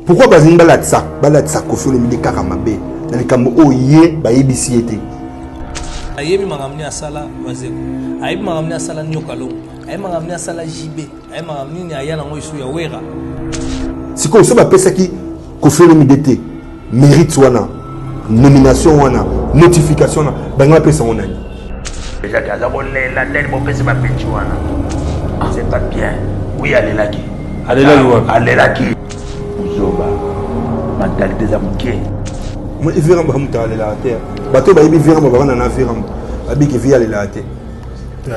Pourquoi bazin balade ça Kofi Olomide Karamabe dans les cambo oye ba yebisi été. Ayebi magamni asala wazeko. Ayebi magamni asala nyokalo. Ayebi magamni asala JB. Ayebi magamni ni ayana ngo isu ya wera. Siko so ba pesa ki Kofi Olomide te mérite wana nomination wana notification wana banga pesa wana. Déjà que azabonne la tête mon pesa ba pechi wana. C'est pas bien. Oui, allez là qui. Allez là qui. Zoba. Mentalité za muke. Moi il vient ba muta aller la terre. Bateau ba ibi vient ba bana na vient. Abi qui vient aller la terre.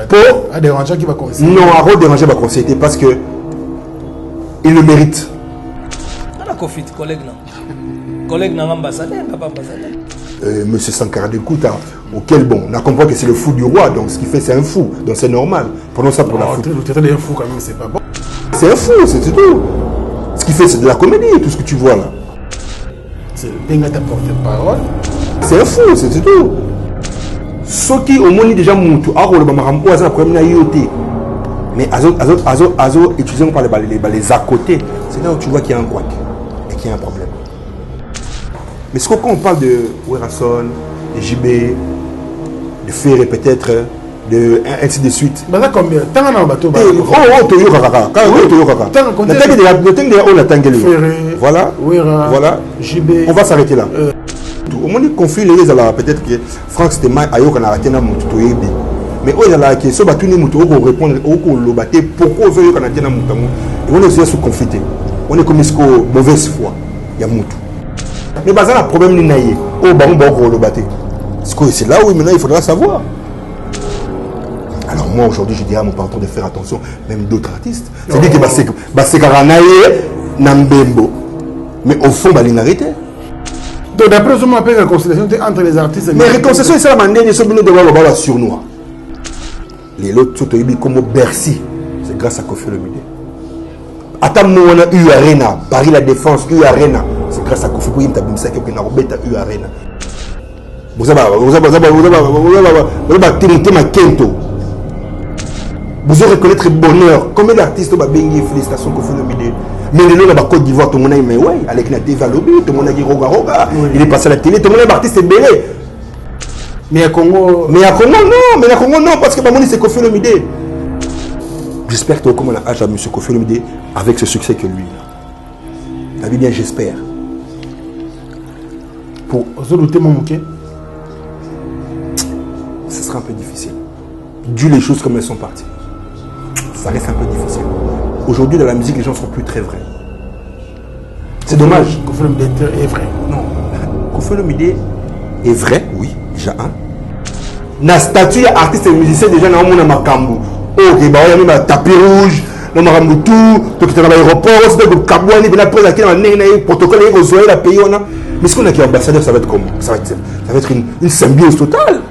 Pour à déranger qui va conseiller. Non, à redéranger va conseiller parce que il le mérite. On a confit collègue non. Collègue n'a ambassadeur, papa ambassadeur. Monsieur Sankara de Kouta, auquel bon, on a compris que c'est le fou du roi, donc ce qu'il fait c'est un fou, donc c'est normal. Prenons ça pour la fou. Le traité d'un fou quand même, c'est pas bon. C'est un fou, c'est tout. Ce qu'il fait c'est de la comédie, tout ce que tu vois là. C'est bien ta porte-parole. C'est un fou, c'est tout. Ce qui au moins déjà moutou, à rôle bamaram ou à problème na yoté. Mais azo utilisé par les à côté, c'est là où tu vois qu'il y a un couac et qu'il y a un problème. Mais ce qu'on parle de Werason, de JB, de Ferré peut-être, de ainsi de suite. Mais là combien? Tant on a un bateau. Oh, Toyo Kaka. Voilà. Voilà. JB. On va s'arrêter là. Au moins, il conflit les gens peut-être que Franck c'était mal ailleurs qu'on a arrêté dans mon tutoyer. Mais oh, il y a la question, bah, tout le monde pour répondre, au bateau, pourquoi on veut qu'on a dit dans mon temps. Et on est sous conflit. On est comme mauvaise foi. Il y a moutou. Mais bah, ça a un problème ni naïe. Oh, bah, on va le bateau. C'est là où maintenant il faudra savoir. Alors moi aujourd'hui je dirais à mon patron de faire attention, même d'autres artistes. C'est-à-dire que c'est Karanaye, Nambembo. Mais au fond, bah, l'inarité. Donc d'après ce qu'on appelle la réconciliation entre les artistes. Mais réconciliation c'est la manière de se mener devant le bal sur nous. Les autres sont comme Bercy. C'est grâce à Kofi Olomide. Attends, on a eu Arena, Paris la Défense, eu Arena. C'est grâce à Kofi Olomide qui a eu Arena. Vous avez reconnaître le bonheur. Combien d'artistes ont béni félicitations Kofi Olomide. Mais le nom de la Côte d'Ivoire, tout le monde a dit, mais ouais, avec la TV Lobby, tout le monde a dit Roga Roga, il est passé à la télé, tout le monde est artiste belé. Mais à Congo. Non, parce que c'est Kofi Olomide. J'espère que tu as âge à M. Kofi Olomide avec ce succès que lui. T'as vu bien, j'espère. Pour ce sera un peu difficile. Dû les choses comme elles sont parties. Ça reste un peu difficile. Aujourd'hui, dans la musique, les gens ne sont plus très vrais. C'est dommage. Kofi Olomide est vrai. Non. Kofi Olomide est vrai, oui, déjà un. Na statut artiste et musicien déjà dans mon makambu. Ok, bah il y a même un tapis rouge, dans makambu tout, tout qui est dans l'aéroport, c'est que Kabouani vient après la quelle année protocole et aux oreilles la pays on a. Mais ce qu'on a qui est ambassadeur, ça va être comment? Ça va être une symbiose totale.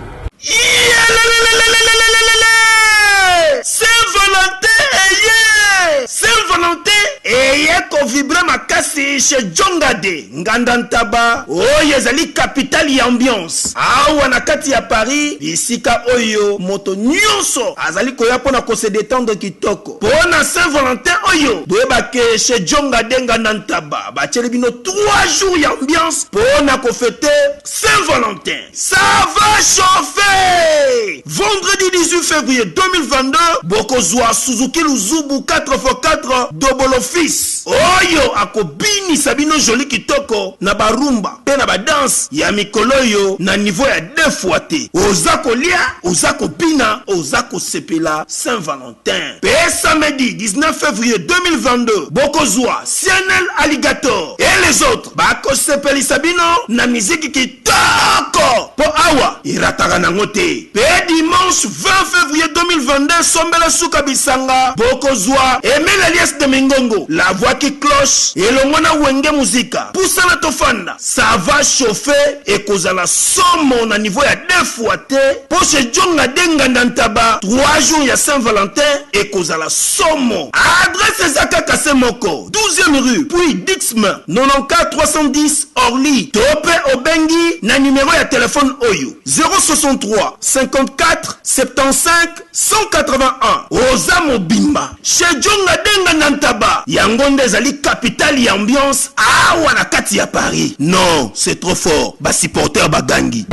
Vibrer ma casse chez Djongade Ngandantaba oyo ezali capitale ya ambiance awa na kati ya Paris isika oyo moto nyonso azali koya pona ko se détendre kitoko pona Saint-Valentin oyo boyebake chez Djongade Ngandantaba batieli bino 3 jours ya ambiance pona ko fêter Saint-Valentin. Ça va chauffer. Vendredi 18 février 2022 bokozwa Suzuki Luzubu 4x4 double office oyo akobini sabino joli kitoko na barumba pe na badanse ya mikolo yo na niveau ya 2 fois te oza kolia oza kobina oza kosepela Saint-Valentin. Pe samedi 19 février 2022 bokozwa Cianel Alligator et les autres bakosepeli sabino na musique kitoko po awa irataka nango te. Pe dimanche 20 février 2022 sombela suka bisanga bokozwa Emile Alias de Mingongo la voix qui cloche et le mwana wenge muzika poussa na tofanda. Ça va chauffer et causa la somme na niveau ya 2 fois te pour se jonga denga ndantaba 3 jours ya Saint-Valentin et causa la somme. Adresse Zaka Kasemoko 12e rue puis Dixme 94 310 Orly Topé Obengi na numéro ya téléphone oyo 063 54 75 181 Oza Mobimba chez Jonga denga ndantaba yango ndezali capitale et ambiance awa na kati ya Paris. Non, c'est trop fort. Ba supporter bagangi.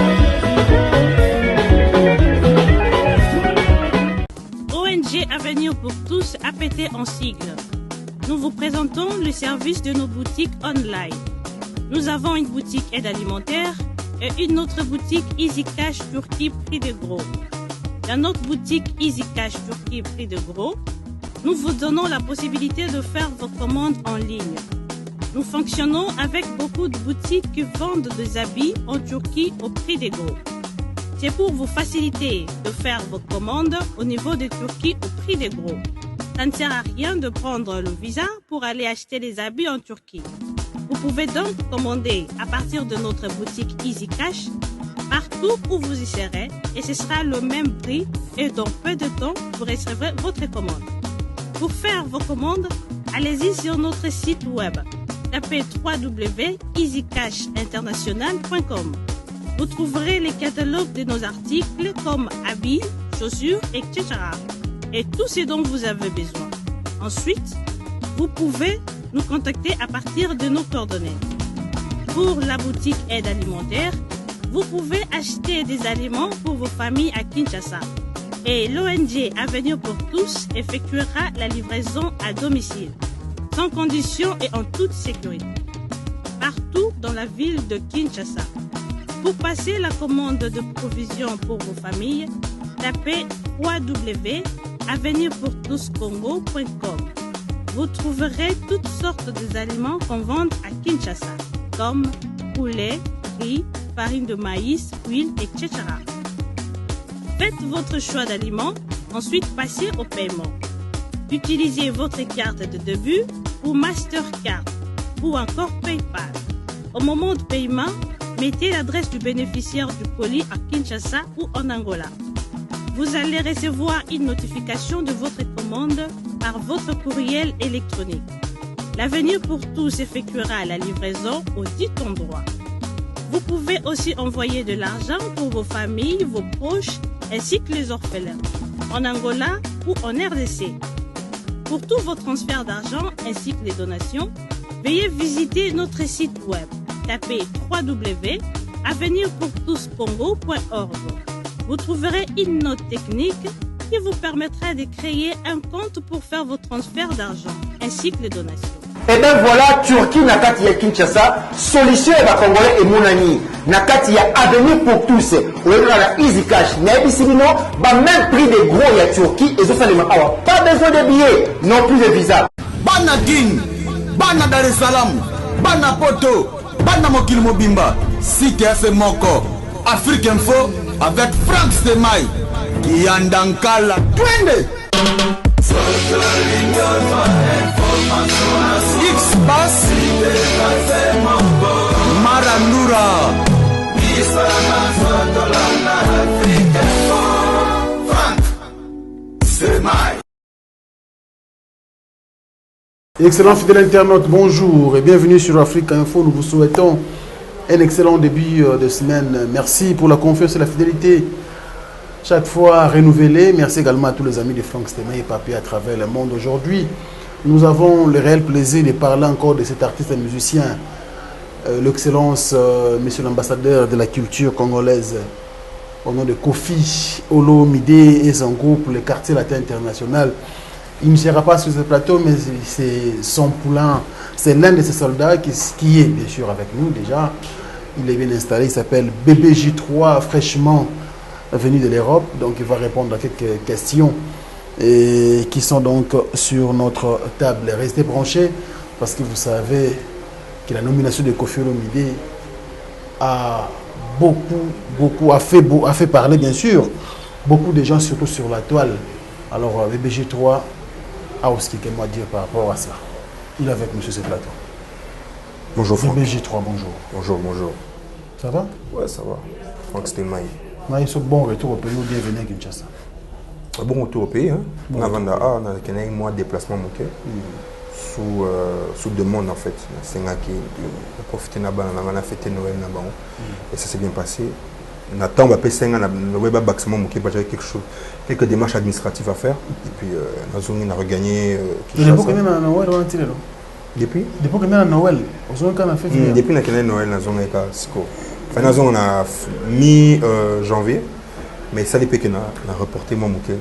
ONG Avenir pour tous APT en sigle. Nous vous présentons le service de nos boutiques online. Nous avons une boutique aide alimentaire et une autre boutique Easy Cash Turquie prix de gros. Dans notre boutique Easy Cash Turquie prix de gros, nous vous donnons la possibilité de faire vos commandes en ligne. Nous fonctionnons avec beaucoup de boutiques qui vendent des habits en Turquie au prix de gros. C'est pour vous faciliter de faire vos commandes au niveau de Turquie au prix de gros. Ça ne sert à rien de prendre le visa pour aller acheter des habits en Turquie. Vous pouvez donc commander à partir de notre boutique Easy Cash partout où vous y serez et ce sera le même prix et dans peu de temps vous recevrez votre commande. Pour faire vos commandes, allez-y sur notre site web. Tapez www.easycashinternational.com. Vous trouverez les catalogues de nos articles comme habits, chaussures, etc. Et tout ce dont vous avez besoin. Ensuite, vous pouvez nous contacter à partir de nos coordonnées. Pour la boutique aide alimentaire, vous pouvez acheter des aliments pour vos familles à Kinshasa. Et l'ONG Avenir pour tous effectuera la livraison à domicile, sans condition et en toute sécurité, partout dans la ville de Kinshasa. Pour passer la commande de provisions pour vos familles, tapez www.avenirpourtouscongo.com. Vous trouverez toutes sortes d'aliments qu'on vend à Kinshasa, comme poulet, riz, farine de maïs, huile, etc. Faites votre choix d'aliments, ensuite passez au paiement. Utilisez votre carte de début ou Mastercard ou encore PayPal. Au moment de paiement, mettez l'adresse du bénéficiaire du colis à Kinshasa ou en Angola. Vous allez recevoir une notification de votre commande par votre courriel électronique. L'Avenir pour tous effectuera la livraison au dit endroit. Vous pouvez aussi envoyer de l'argent pour vos familles, vos proches, ainsi que les orphelins, en Angola ou en RDC. Pour tous vos transferts d'argent ainsi que les donations, veuillez visiter notre site web. Tapez www.avenirpourtouscongo.org. Vous trouverez une note technique qui vous permettra de créer un compte pour faire vos transferts d'argent ainsi que les donations. Et bien voilà, Turquie nakati ya Kinshasa, solution ya Congolais et Mounani. Nakati ya Avenir pour tous. Ou la Easy Cash. N'abisibino, même prix de gros ya Turquie et ça les awa. Pas besoin de billets, non plus de visa. Bana Guine, Bana Dar es Salaam, Bana Poto, Bana Mokil Mobimba, Site FM Moko, Afrique Info avec Frank Stemai, Yandankala, Twende. X-Bass Marandura Excellent fidèle internaute, bonjour et bienvenue sur Afrique Info. Nous vous souhaitons un excellent début de semaine. Merci pour la confiance et la fidélité chaque fois renouvelée. Merci également à tous les amis de Frank Stemai et Papy à travers le monde. Aujourd'hui, nous avons le réel plaisir de parler encore de cet artiste et musicien, l'excellence, monsieur l'ambassadeur de la culture congolaise, au nom de Kofi Olomide et son groupe, le Quartier Latin International. Il ne sera pas sur ce plateau, mais c'est son poulain, c'est l'un de ses soldats qui est bien sûr avec nous déjà. Il est bien installé, il s'appelle BBJ3, fraîchement venu de l'Europe, donc il va répondre à quelques questions qui sont donc sur notre table. Restez branchés parce que vous savez que la nomination de Kofi Olomide a fait parler bien sûr beaucoup de gens, surtout sur la toile. Alors BBJ3 a aussi quelque chose à dire par rapport à ça. Il est avec monsieur ce plateau. Bonjour Franck. BBJ3, bonjour. Bonjour, bonjour. Ça va? Ouais, ça va. Franck Stemai. Ils sont bon retour au pays ou bienvenue à Kinshasa. Bon retour au pays. On a un mois de déplacement sous demande en fait. C'est un qui a profité de la fête Noël. Et ça s'est bien passé. On attend, on va passer quelques démarches administratives à faire. Et puis, on a regagné. Depuis que à Noël, on a fait depuis que Noël, on a mi-janvier, mais ça dépend que on a reporté mon bouquet,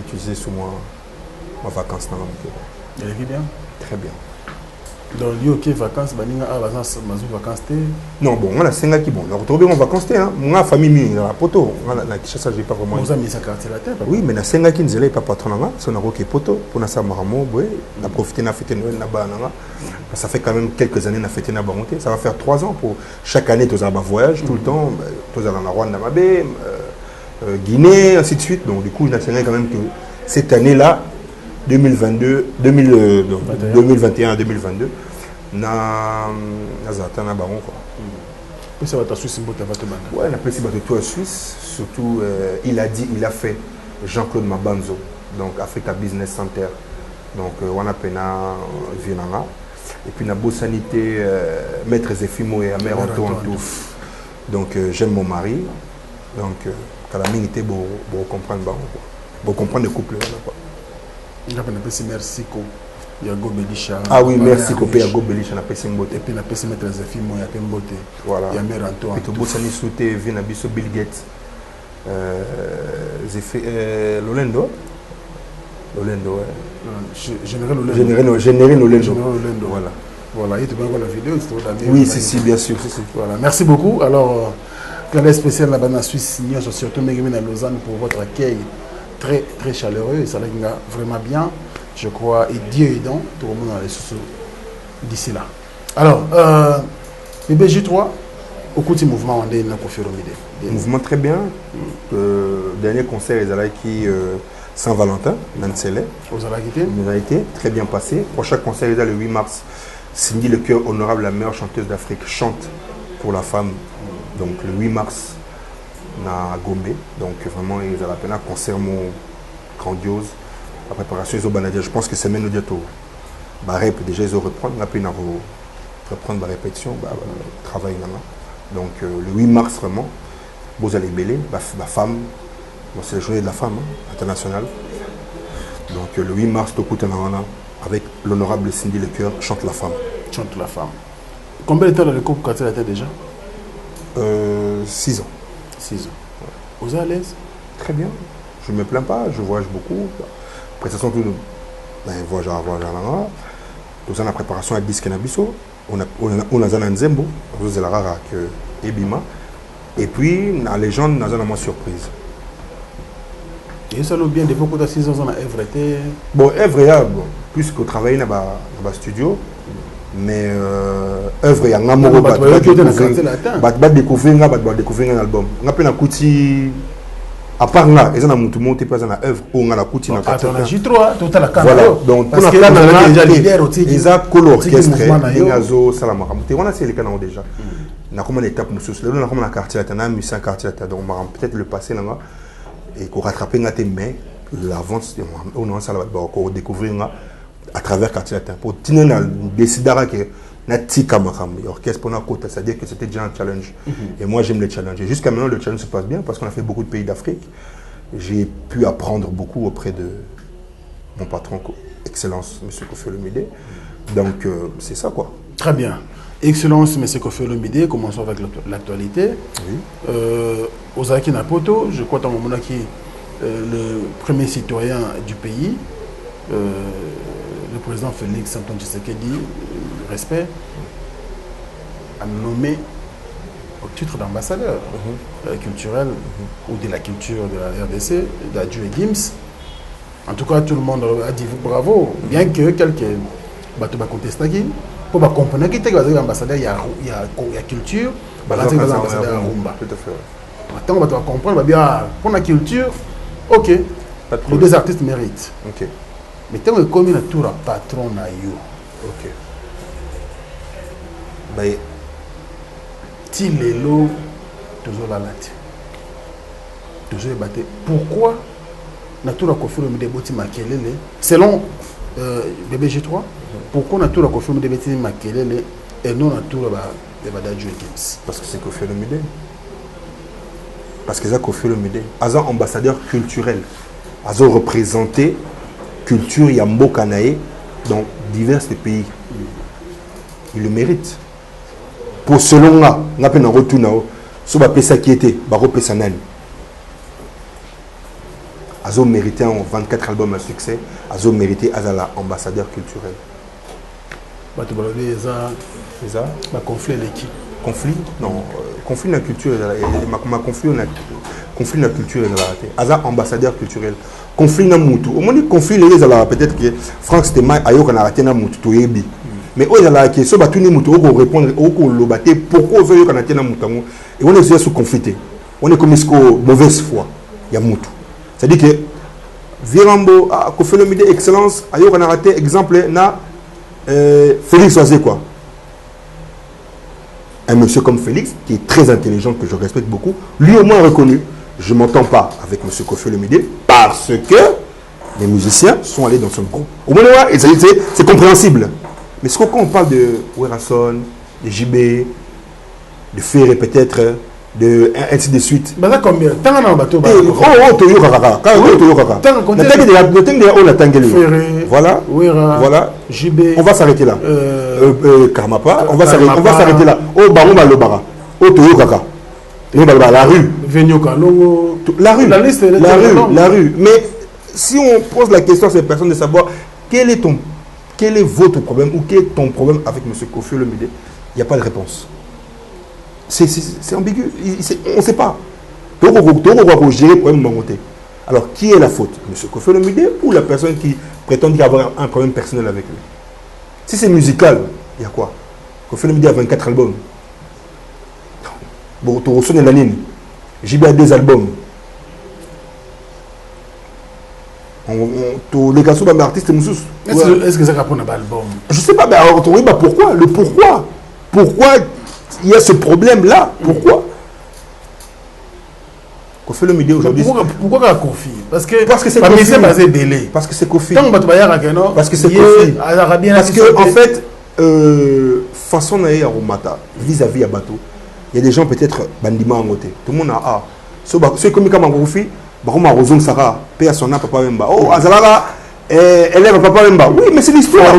utilisé sous ma vacances dans mon bouquet. Bien. Très bien. Donc, il y a des vacances, vacances. Non, bon, on a 5 ans qui bon. On a retrouvé en vacances, mon famille, la poteau. On a Kinshasa, j'ai pas vraiment. Vous avez mis ça quartier la terre. Oui, mais na 5 ans qui nous pas patron, on a roqué poteau pour na sa maramo, on a profité de la fête Noël là-bas. Ça fait quand même quelques années na fête na baronté. Ça va faire 3 ans pour chaque année, tous allons voyage tout le temps. Tous allons en Rwanda, Guinée, ainsi de suite. Donc, du coup, je n'ai quand même que cette année-là, 2021-2022, na zatana baron quoi. Puis ça va ta Suisse mbote va te banda. Ouais, na pesi bato toi Suisse, surtout il a fait Jean-Claude Mabanzo, donc Africa Business Center. Donc on a pena Vienanga et puis na Bossanité maître Zefimo et mère Antoine Touf. Donc j'aime mon mari. Donc calamité pour comprendre baron quoi. Pour comprendre le couple là quoi. Il a pas merci ko. Il y a Gobelisha. Ah oui, merci Copé à Gobelisha na pesi mbote. Et puis na pesi mettre Zefimo ya Pembote. Voilà. Il y a mère Antoine. Et tout Bossani souté vient biso Bill Gates. Lolendo. Lolendo Général Lolendo. Voilà. Voilà, il te voit la vidéo, oui, si, bien sûr. Voilà, merci beaucoup. Alors, clin spécial là-bas en Suisse, surtout à Lausanne pour votre accueil très très chaleureux et ça va vraiment bien, je crois, et Dieu aidant, tout le monde dans les sous d'ici là. Alors, bébé J3, au coup du mouvement, on est dans le mouvement très bien. Dernier concert, ils allaient qui Saint-Valentin, Nansele. Nous a été très bien passé. Prochain concert, il y a le 8 mars. Cindy Le Cœur, honorable, la meilleure chanteuse d'Afrique, chante pour la femme. Donc le 8 mars, à Gombe. Donc vraiment, ils ont appelé un concert grandiose. La préparation, ils ont banadé. Je pense que c'est même bientôt. Déjà, ils ont reprendre. On a pu reprendre la répétition, travail là-bas. Donc le 8 mars, vraiment, vous allez bêler, la femme. C'est la journée de la femme internationale. Donc le 8 mars, avec l'honorable Cindy Le Cœur, chante la femme. Chante la femme. Combien de temps dans le couple quand elle était déjà 6 ans. 6 ans. Vous êtes à l'aise? Très bien. Je ne me plains pas, je voyage beaucoup. Prestation tout voyage là. Tout ça la préparation avec disque Nabiso. On a un Nzembo, on a rare que Ebima. Et puis la légende n'a pas surprise. Et ça l'a bien depuis que tu as 6 ans dans Evre. Bon, Evre, puisque je travaille dans le studio, mais Evre, il y a un amour de découvrir un album. On a plein de coups. À part là, ils ont un pas dans œuvre on a la couture dans la J3, tout à la caméra. Voilà, donc pour la déjà ils ont color orchestré, Ingazo, Salama. On a c'est les canaux déjà. On a comme une étape nous sur on a comme la quartier là, musicien quartier là, donc peut-être le passé là et qu'on rattraper là mais l'avance on a ça là pour découvrir à travers quartier là pour tenir décider que Natika Maham, orchestre pour notre côté, c'est-à-dire que c'était déjà un challenge. Et moi, j'aime les challenges. Et jusqu'à maintenant, le challenge se passe bien parce qu'on a fait beaucoup de pays d'Afrique. J'ai pu apprendre beaucoup auprès de mon patron, Excellence, M. Kofi Olomide. Donc, c'est ça, quoi. Très bien. Excellence, M. Kofi Olomide, commençons avec l'actualité. Oui. Ozaki Napoto, je crois, dans mon moment qui le premier citoyen du pays. Le président Félix Antoine Tshisekedi, respect, a nommé au titre d'ambassadeur culturel ou de la culture de la RDC, d'Adju et Gims. En tout cas, tout le monde a dit bravo, bien que quelques bateaux contestent pour comprendre qu'il y a l'ambassadeur, il y a culture, l'ambassadeur à Rumba. Tout à fait. Maintenant, on va comprendre, pour la culture, ok, les deux artistes méritent. Ok. Mais tant que comme il a tout un patron na yo. Ok. Ben, ti lelo toujours la lati. Toujours batté. Pourquoi na tout la confirme de boti makelele selon bébé G3 pourquoi na tout la confirme de boti makelele et non na tout la badaju Gims parce que c'est Kofi Olomide. Parce que c'est Kofi Olomide. As un ambassadeur culturel. As un représenté culture Yambo Kanae dans divers pays. il le mérite. Pour selon moi, on a un retour nao, so ba pesa qui était, ba repesa nani. Azo mérité en 24 albums à succès, Azo mérité Azala ambassadeur culturel. Bah tu parles c'est ça? Bah conflit l'équipe. Conflit? Non, conflit dans la culture, ma conflit dans la culture est la Aza ambassadeur culturel. Conflit dans Moutou. Au moins conflit les ala peut-être que Franck c'était mal ayo kana raté na Moutou to yebi. Mais au ala que so batuni Moutou au répondre au lobaté pourquoi veut kana tena Moutango et on est sous conflité. On est comme esco mauvaise foi. Il y a Moutou. C'est-à-dire que Virambo a fait le midi excellence ayo kana raté exemple na Félix Oazé quoi. Un monsieur comme Félix, qui est très intelligent, que je respecte beaucoup, lui au moins reconnu. Je ne m'entends pas avec M. Kofi Olomide parce que les musiciens sont allés dans son groupe. Au moins, c'est compréhensible. Mais ce qu'on parle de Werason, de JB, de Ferré peut-être, de ainsi de suite. Bah ça combien? Tant qu'on a un bateau. Voilà. Voilà. JB. On va s'arrêter là. Karmapa. On va s'arrêter là. Oh Baroma Lobara. Oh Toyo Kaka. La rue. La rue. Mais si on pose la question à ces personnes de savoir quel est votre problème ou quel est ton problème avec M. Kofi Olomide, il n'y a pas de réponse. C'est ambigu. On ne sait pas. Alors, qui est la faute? M. Kofi Olomide ou la personne qui prétend avoir un problème personnel avec lui? Si c'est musical, il y a quoi? Kofi Olomide a 24 albums. Bon, tu reçois la ligne. JB a 2 albums. Les gars sont artistes moussous. Est-ce que ça répond à l'album? Je ne sais pas, mais alors, pourquoi? Le pourquoi? Pourquoi il y a ce problème-là? Pourquoi? Kofi Olomide aujourd'hui. Pourquoi Kofi? Parce que c'est Kofi. Parce que c'est Kofi. Parce que c'est Kofi. Parce que, en fait, façon d'aller à Romata, vis-à-vis à bateau, il y a des gens peut-être bandima en côté. Tout le monde a c'est comme quand Kofi, Baroma Rozon Sarah, paix à son âme, Papa Wemba. Oh, Azalaga, élève Papa Wemba. Oui, mais c'est l'histoire.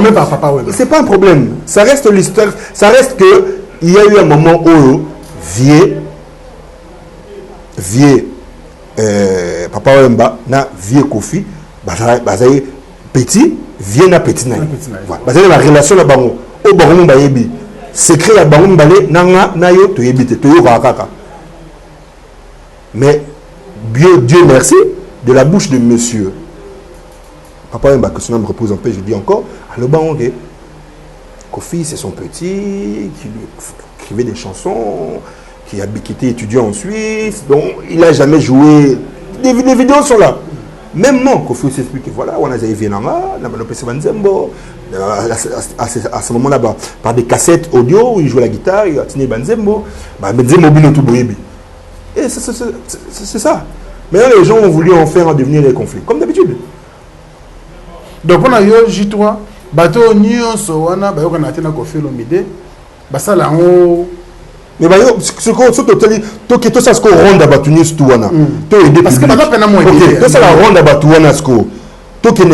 C'est pas un problème. Ça reste l'histoire. Ça reste que il y a eu un moment où vieux Papa Wemba na vieux Kofi, bazaye petit, vieux na petit na. Bazaye la relation la bango. Au Baromo Bayebi. Secret la Baromo Balé nanga na yo to yebite to yo kaka. Mais Dieu merci, de la bouche de monsieur Papa Wemba, que son âme repose en paix, je dis encore, à le bango Kofi, c'est son petit, qui lui écrivait des chansons, qui était étudiant en Suisse, donc il n'a jamais joué. Des vidéos sont là. Même moi, Kofi s'explique, voilà, on a Vienanga, à ce moment-là, par des cassettes audio où il jouait la guitare, il a tenu Banzembo, Banzembo Bino Touboyebi. Et c'est ça. Maintenant, les gens ont voulu en faire devenir des conflits, comme d'habitude. Donc, on a eu J3, bateau nyonso wana bayo kana tena Kofi Olomide basala ngo mais bayo ce ko so totali to ke to ça ce ko ronda batu nyonso tu wana to aider parce que bana pena mo aider to ça la ronda batu wana ce ko to ke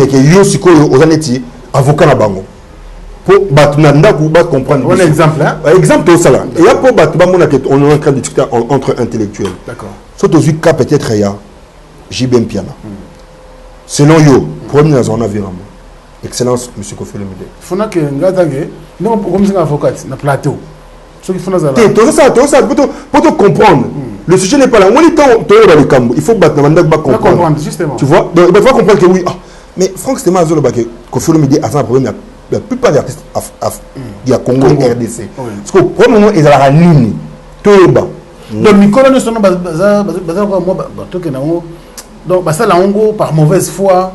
ke yo siko ozaneti avocat na bango pour batu na ndaku ba comprendre un exemple hein exemple to ça là et ya pour batu ba mona que on est en train de discuter entre intellectuels d'accord so to cas peut-être ya JB Piana selon yo premier dans un environnement. Excellence, M. Kofi Olomide. Il faut que nous sommes avocats na plateau. Ce qu'il faut nous avoir. Pour te comprendre. Le sujet n'est pas là. Il faut comprendre. Justement. Tu vois? Donc il faut comprendre que oui. Mais Franck Stéma a dit que Kofi Olomide a un problème. La plupart des artistes il y a Congo et RDC. Parce qu'au premier moment, ils ont la ligne. Donc, Nicolas, nous sommes donc, ça l'a par mauvaise foi.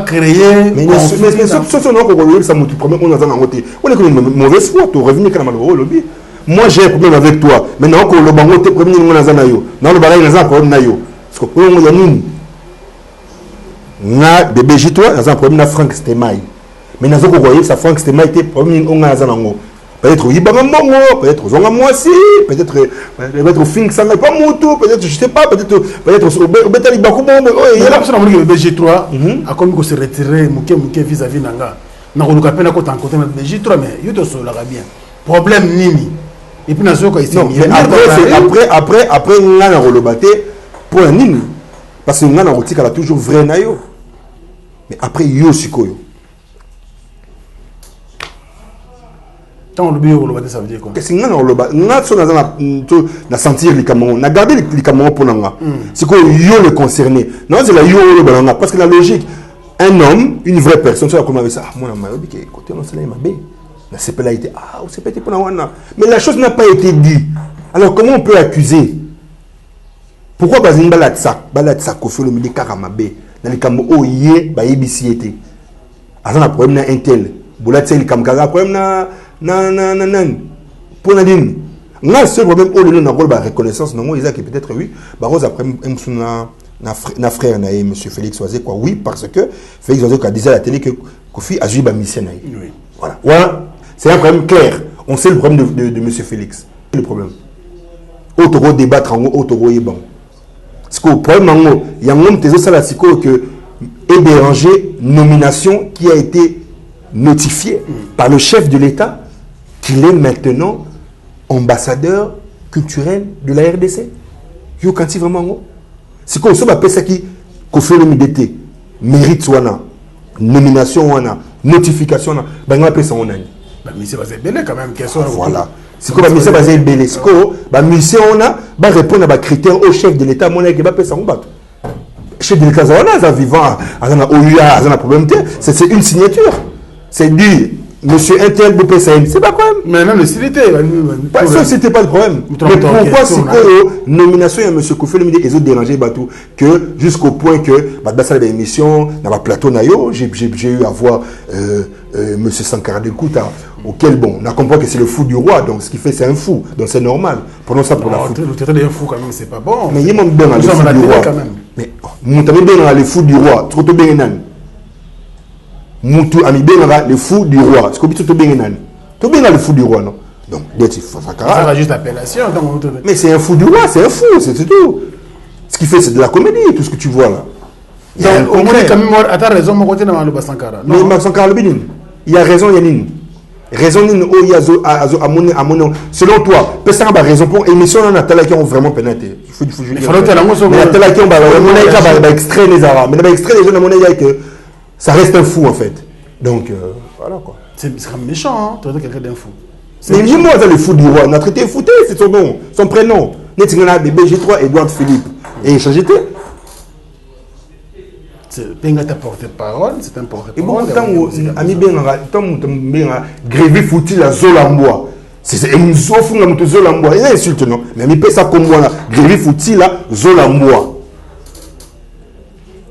Créer mais ce sont nos ça montre problème on a un côté on est comme une mauvaise foi tu revenir quand même au lobby moi j'ai un problème avec toi maintenant que le bango te premier on a zanayo dans le bagage na problème nayo parce que pour moi ya nini na bébé J3 dans un problème na Franck Stemai mais nazo ko voyer ça Franck Stemai était premier on a zanango peut-être Ibanga Mongo, peut-être Zonga Moisi, peut-être Fink Sanga pas Moto, peut-être je sais pas, peut-être Betali Bakumo, il y a la personne qui est BG3 a comme se retirer vis-à-vis Nanga. na ko luka pena ko tan côté mais J3 mais yo to so la bien problème nini et puis na zo ko ici non mais après nga na rolobate pour un nini parce que nga na rotika la toujours vrai na yo mais après yo sikoyo tant le bio rolobate ça veut dire quoi que si nga na rolobate nga so na sentir les camons na garder les camons pour nga sikoyo yo le concerné non c'est la yo rolobate nga parce que la logique un homme une vraie personne ça comme avec ça moi na mayobi que côté on s'est mabé na c'est pas là été on s'est pété pour na wana mais la chose n'a pas été dit alors comment on peut accuser pourquoi bazin balatsa Koffi Olomide karamabé na likambo oye ba yebisi été azana problème na intel bolatsa likamkaza problème na pour na din na seul problème au le na rôle ba reconnaissance non ils a que peut-être oui ba rose après na frère na monsieur Félix Oazé quoi oui parce que Félix Oazé a dit à la télé que Koffi a joué ba mission na oui voilà c'est un problème clair on sait le problème de monsieur Félix le problème autoro débattre en autoro et bon ce que le problème il y a un homme que est dérangé nomination qui a été notifiée par le chef de l'État qu'il est maintenant ambassadeur culturel de la RDC. Yo quand il vraiment c'est que ça appelle ça qui Koffi Olomide mérite wana nomination wana notification wana ben on appelle ça on a mais c'est basé belé quand même question voilà c'est quoi mission basé belé c'est quoi ba mission on a ba répondre à ba critères au chef de l'État mon qui va payer ça on bat chef de l'État on a vivant azana OUA azana problème c'est une signature c'est dit monsieur Intel Bopé c'est pas quoi mais même le cité ça c'était pas le problème mais pourquoi c'est que nomination à monsieur Koffi Olomide ils ont dérangé bateau que jusqu'au point que bah ça l'émission dans la plateau nayo j'ai eu à voir monsieur Sankara Delkouta auquel bon on a compris que c'est le fou du roi donc ce qui fait c'est un fou donc c'est normal prenons ça pour la fou le traité d'un fou quand même c'est pas bon mais il m'a bien le fou du roi mais mon t'avais bien le fou du roi trop bien nan Moutou ami bien le fou du roi ce que tu bien nan tu bien le fou du roi non donc d'être Sankara ça va juste appellation mais c'est un fou du roi c'est un fou c'est tout ce qui fait c'est de la comédie tout ce que tu vois là donc on est quand même à ta raison mon côté dans le Sankara mais Max Sankara il y a raison il y a une raison selon toi peut-être avoir raison pour émission on a tel qui ont vraiment pénétré il faut mais tel qui ont extrait les arabes mais extrait les gens monnaie que ça reste un fou en fait donc voilà quoi c'est méchant tu as quelqu'un d'un fou mais dis-moi le fou du roi on a traité fouté c'est son nom son prénom netingana bébé G3 Edouard Philippe et changé Benga ta porte-parole, c'est un porte-parole. Et bon, ami Benga, tant grévé foutu la zolamboa. C'est un zofu na muto zolamboa. Il insulte non, mais ami peut ça comme moi là, grévé foutu la zolamboa.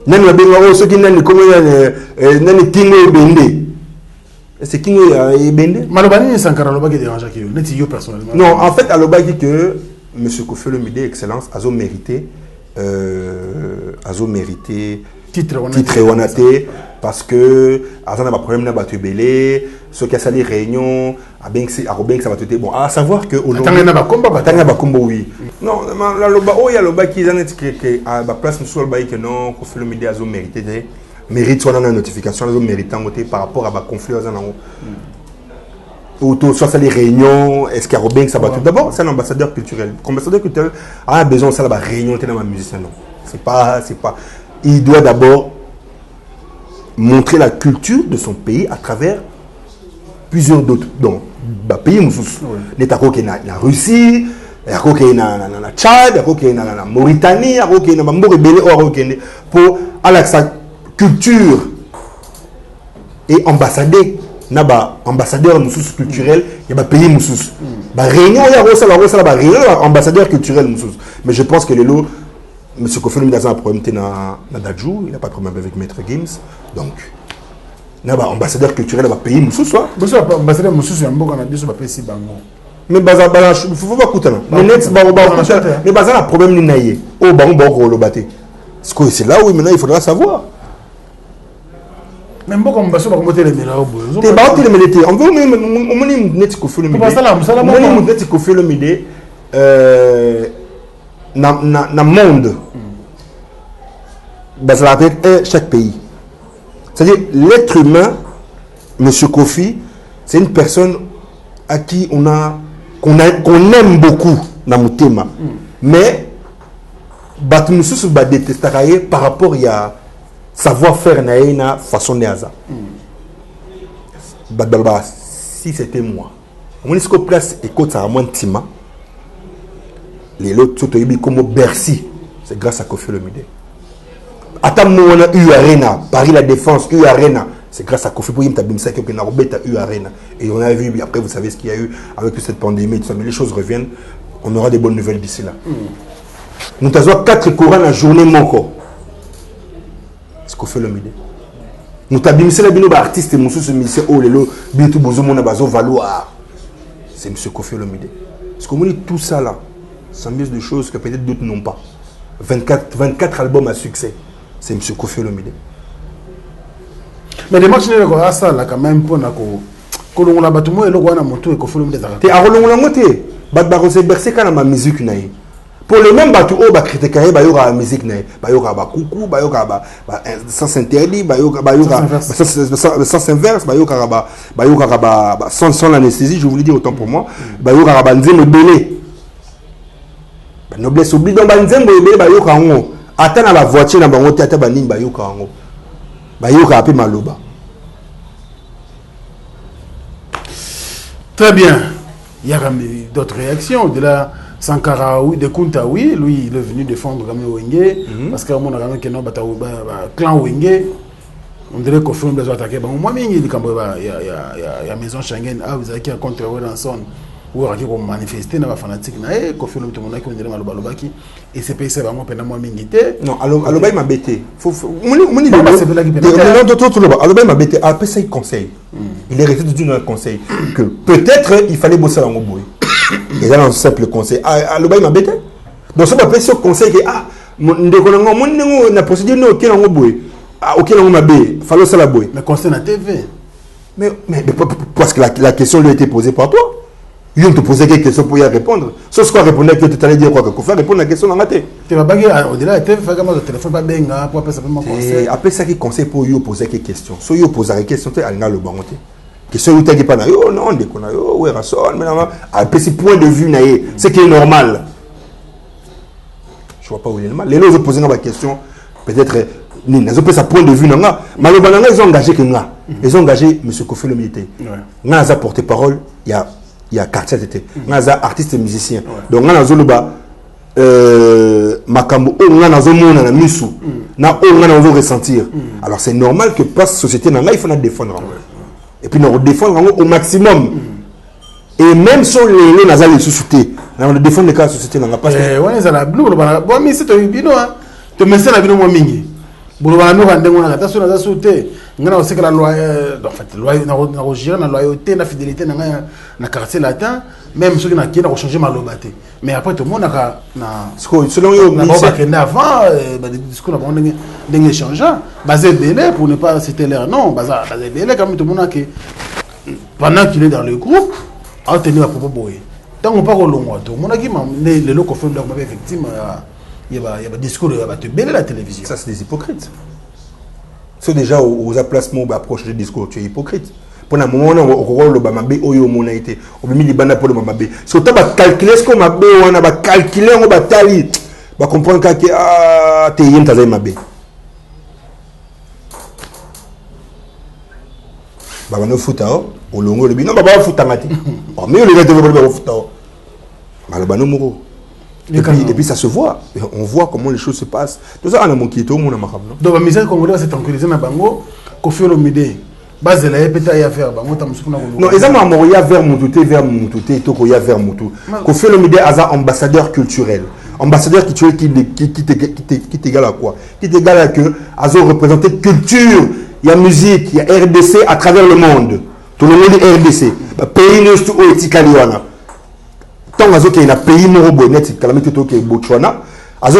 Nan la benga ceux qui nan comme nan kingo bende. C'est kingo bende. Malobani Sankara loba qui dérange qui net yo personnellement. Non, en fait aloba dit que monsieur Koffi Olomide excellence a mérité titre Wanate parce que avant n'a pas problème n'a battu belé ceux qui a sali réunion à bien c'est à Robin ça va tout bon à savoir que aujourd'hui n'a pas combat oui non la loba oh il y a loba qui en est que à la place nous le bail que non Koffi Olomide a mérite soit dans la notification a méritant par rapport à ba conflit en ou soit ça les réunions est-ce qu'il y a Robin ça va tout d'abord c'est un ambassadeur culturel a besoin ça la réunion dans ma musicien non c'est pas il doit d'abord montrer la culture de son pays à travers plusieurs d'autres pays l'État qui est la Russie qui est la Tchad qui est la Mauritanie qui est la pour à sa culture et ambassadeur culturel il y a pays moussous réunion il y a réunion ambassadeur culturel moussous mais je pense que les lots monsieur Koffi Olomide a un problème na Dadjou, il n'a pas de problème avec Maître Gims, donc il y a un ambassadeur culturel dans le pays, monsieur soit. Monsieur ambassadeur Moussous, il y a un bon canadien sur le pays bango. Mais il faut pas écouter non. Mais net mais bazar un problème ni naïe. Au bango le batté. C'est là où maintenant il faudra savoir. Même bon comme basso comme les méla au bout. T'es battu les mélété. On veut même net Koffi Olomide. On net Koffi Olomide na monde avec chaque pays c'est-à-dire l'être humain Monsieur Kofi, c'est une personne à qui qu'on aime beaucoup dans mon thème. Mais Batumusu va détester par rapport à savoir-faire na façon de hasard. Si c'était moi, on est sur place et quand ça a moins de tima, les autres sont comme Bercy, c'est grâce à Kofi Olomide. Attends, on a eu Arena, Paris La Défense, eu Arena. C'est grâce à Kofi Olomide que nous avons eu Arena. Et on a vu, après vous savez ce qu'il y a eu avec toute cette pandémie, mais les choses reviennent, on aura des bonnes nouvelles d'ici là. Nous avons 4 courants la journée manco. C'est Kofi Olomide. Nous avons des artistes et nous avons oh lelo bientôt bozomo na bazo valoir. C'est monsieur Kofi Olomide. Parce qu'on dit tout ça là, c'est mieux de choses que peut-être d'autres n'ont pas. 24 albums à succès. C'est monsieur Kofi Olomide. Mais les matchs ne ça là quand même pour nako. Kolongo la batumo et logo na moto et Kofi Olomide za. Te arolongo la moté. Bat barose bercer kana ma musique naïe. Pour le même bateau, on va critiquer, il y aura la musique, il y aura la coucou, il y aura sens interdit, il y aura sens inverse, il y aura sans l'anesthésie, je vous le dis autant pour moi, il y aura la nzembo belé. Noblesse oublie, donc nzembo belé, il y aura un attends la voiture, il y aura un théâtre, il y aura un peu maloba. Très bien. Il y a d'autres réactions de la Sankara, oui, de Kunta, oui, lui, il est venu défendre Gamé Wenge, parce qu'à mon avis, il y a clan Wenge, on dirait qu'on fait un besoin d'attaquer. Moi, il y a Maison Schengen, vous avez qui a contre Ranson, où il y a manifesté, il y a fanatique, qu'on fait le monde qui dirait Malobalobaki, et c'est payé, c'est vraiment pendant moi, Mingité. Non, Aloba, il m'a bêté. Aloba, il m'a bêté. Après ça, il conseille. Il est resté tout dans le conseil que peut-être il fallait bosser dans mon boy. Et là, un simple conseil. Aloba, il m'a bêté. Donc, ça m'a fait ce conseil que, mon procédure, non, auquel on boy. Auquel on m'a bêté. Il fallait ça la boy. Mais conseil na TV. Mais parce que la question lui a été posée par toi. Ils te posé quelques questions pour y répondre. Sauf quoi répondre que tu allais dire quoi que faire répondre à la question dans la tête. Tu vas pas au-delà de TV, faire comme le téléphone pas bien pour appeler simplement conseil. Après ça qui conseille pour y poser quelques questions. So y poser des questions, tu as le bon côté. Question où tu n'as pas na yo non, on déconne yo, ouais rason, mais après ce point de vue naïe, c'est qui est normal. Je vois pas où il est normal. Les autres posent une question, peut-être ils ont pris sa point de vue nanga. Malheureusement ils ont engagé que nga. Ils ont engagé monsieur Kofi Olomide. Nga a porté parole, il y a quartier d'été. Nga artiste et musicien. Donc nga zoluba makambo o nga na zomona na misu. Na o nga na zo ressentir. Alors c'est normal que pas société nanga il faut la défendre. Et puis nous défendre au maximum. Et même si les nazales les sociétés, on défend les cas de société nanga pas. Ouais, ça la blue bon mais c'est toi bino hein. Tu me sais la bino moi mingi. Bolobana no rande ngona kata so na za sauter. Ngana aussi que la loi en fait loi na gérer la loyauté la fidélité na quartier latin même ceux qui na qui na changer malobaté. Mais après tout le monde na selon yo na avant des discours na bon des changeant basé belé pour ne pas citer l'air non basé belé comme tout le monde que pendant qu'il est dans le groupe a tenu à propos boy. Tant on parle au long tout le monde qui les locaux font donc effectivement il y a des discours il y a te belé la télévision. Ça c'est des hypocrites. C'est déjà aux placements approche du discours tu es hypocrite. Pour un moment on le bamabé oyo monaité au milieu banda pour le bamabé so ta ba calculer ce qu'on m'a bé on a ba calculer on ba tali ba comprendre que ah te yenta za mabé ba no futao au longo le bino ba ba futangati oh mais le gars de ba futao malobano moko. Et puis ça se voit, on voit comment les choses se passent. Tout ça, on a mon qui est au monde à Maram. Donc, la misère congolaise c'est tranquillisé dans Bango, Kofi Olomide. Base de la peut-être y a faire Bango, tam soupuna. Non, ils ont Moria vers Moutouté, Tokoya vers Moutou. Kofi Olomide est ambassadeur culturel. Ambassadeur culturel qui t'égale à quoi? Qui t'égale à que Azo représente culture, il y a musique, il y a RDC à travers le monde. Tout le monde est RDC. Pays ne est au Etikaliwana. Tant qu'il y a un pays morobonet, c'est calamité tout qui est Botswana.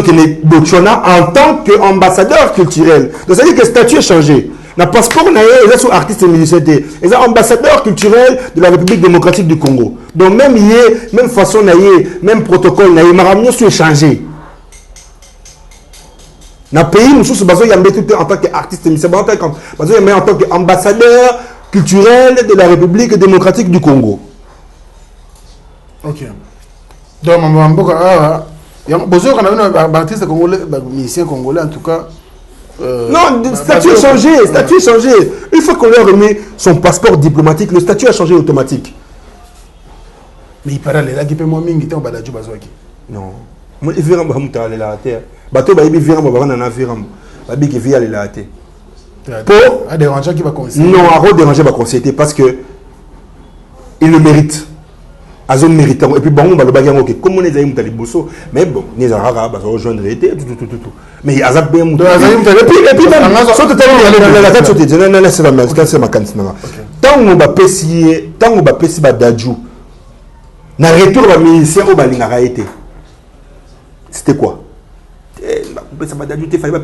Qu'il est Botswana en tant qu'ambassadeur culturel. Donc ça veut dire que le statut est changé. Le passeport, il est sous artiste et musicien. Il est ambassadeur culturel de la République démocratique du Congo. Donc même même façon, même protocole, Maramio est changé. Dans le pays, nous sommes en tant qu'artiste et musicien, en tant qu'ambassadeur culturelle de la République démocratique du Congo. Ok. Donc, Bozo, on a un artiste congolais, musicien congolais en tout cas. Non, le statut est changé, Une fois qu'on lui a remis son passeport diplomatique, le statut a changé automatique. Mais il parle là qui peut moins mingi tant badaju bazwaki. Non. Moi il vient ba muta la terre. Bato ba ibi vient ba na viram. Ba bi qui vient la terre. Pour à déranger qui va conseiller. Non, à déranger va conseiller parce que il le mérite. Azon méritant et puis bon ba le bagango que comme on est aïm tali bosso mais bon les arabes ba rejoindre été tout. Mais azab bien muta. Et puis même so totalement la tête sauter. Non, c'est ma cantina. Tant on va pesier, tant on va pesi ba daju. Na retour la ministère au balingara été. C'était quoi? Ça m'a dit qu'il fallait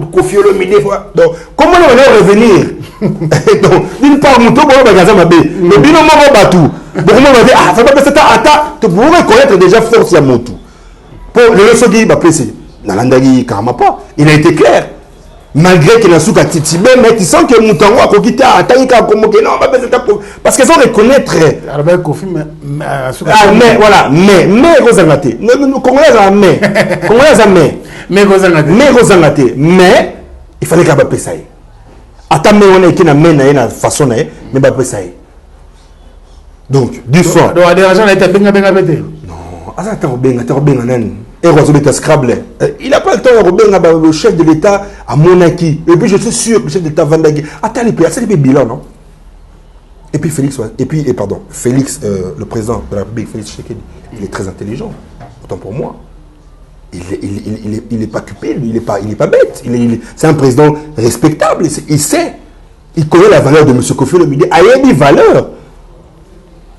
confier le ministre. Donc, comment on va revenir? Donc, d'une part, mon tour, on va gazer ma baie. Le bilan m'a battu. Donc, on va dire, ah, ça va passer ta attaque. Tu pourrais connaître déjà force à mon tour. Pour le leçon qui va presser. Nalandagi, carrément pas. Il a été clair. Malgré qu'il a sous Katitibé, mais tu sens que Moutango a coquité à Taïka comme non, parce qu'ils ont reconnaître. Mais voilà, mais Rosangate. Congolais à mais. Congolais à mais Rosangate. Mais il fallait qu'il y ait un peu ça. Attends, mais on est qui n'a pas façon, mais pas ça. Donc, du soir. Donc, des gens étaient bien. Non, attends, il n'a pas le temps de le chef de l'État à Monaki. Et puis je suis sûr que le chef de l'État Vandagui. Attends, c'est les bilan, non? Et puis Félix, le président de la République, Félix Tshisekedi, il est très intelligent. Autant pour moi. Il n'est pas cupide, il n'est pas bête. C'est un président respectable. Il sait. Il connaît la valeur de M. Kofi Olomide. Ayebi valeur.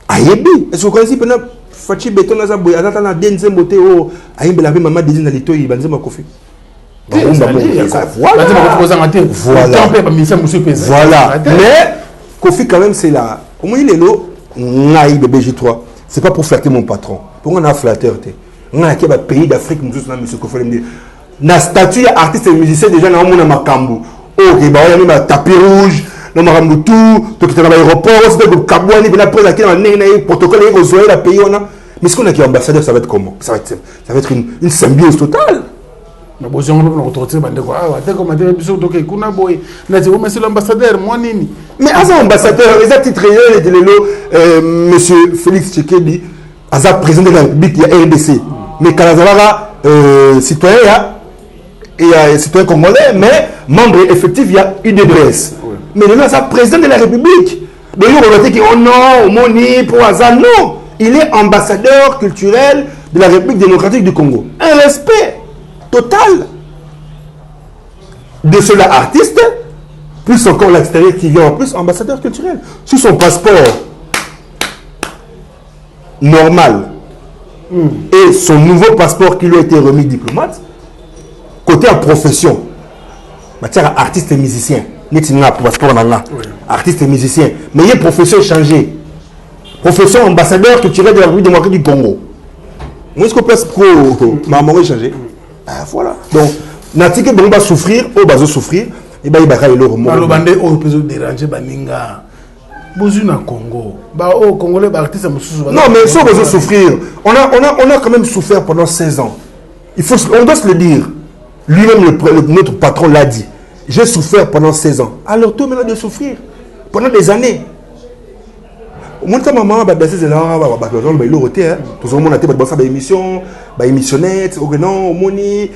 Ayebi. Est-ce que vous connaissez maintenant? Fachi Beton Azaboui, Azata na Denze Mote, oh, Aïm Belavé, Maman Dédine Alitoy, Banzema Kofi. Voilà. Mais Kofi, quand même, c'est là. Au moins, il est là, Naï BBJ3. C'est pas pour flatter mon patron. Pour qu'on a flatteur. On a un pays d'Afrique, nous sommes M. Kofi. Na statut artiste et musicien, déjà, dans mon Makambu. Oh, il y a même un tapis rouge. Non, Maramoutou, tu es dans l'aéroport, c'est que Kabouani, il a pris la protocole, il a la pays. Mais ce qu'on a qui est ambassadeur, ça va être comment? Ça va être une symbiose totale. Mais as ambassadeur, les titres, monsieur Félix Tshisekedi, as président de la République, il y a RDC. Mais Kalazavara, citoyen, il y a citoyen congolais, mais membre effectif, il y a UDPS. Mais il est président de la République. Donc, on va dire que oh non, Moni, pour hasard, non. Il est ambassadeur culturel de la République démocratique du Congo. Un respect total de cela artiste, plus encore l'extérieur qui vient en plus, ambassadeur culturel. Sous son passeport normal et son nouveau passeport qui lui a été remis diplomate, côté en profession, matière artiste et musicien. Artiste et musicien. Mais il y a profession changée. Profession ambassadeur culturel de la République démocratique du Congo. Moi, est-ce qu'on peut maman changer? Voilà. Donc, Natike va souffrir, ou va souffrir, et bien il va y avoir le bandé au peut déranger Baninga. Bozuna Congo. Au Congolais, artiste non, mais ça va souffrir. On a quand même souffert pendant 16 ans. On doit se le dire. Lui-même, notre patron l'a dit. J'ai souffert pendant 16 ans. Alors, toi, maintenant, de souffrir pendant des années. Moi, ta maman, c'est là, il a tout le monde a été émission, émissionnette, Moni,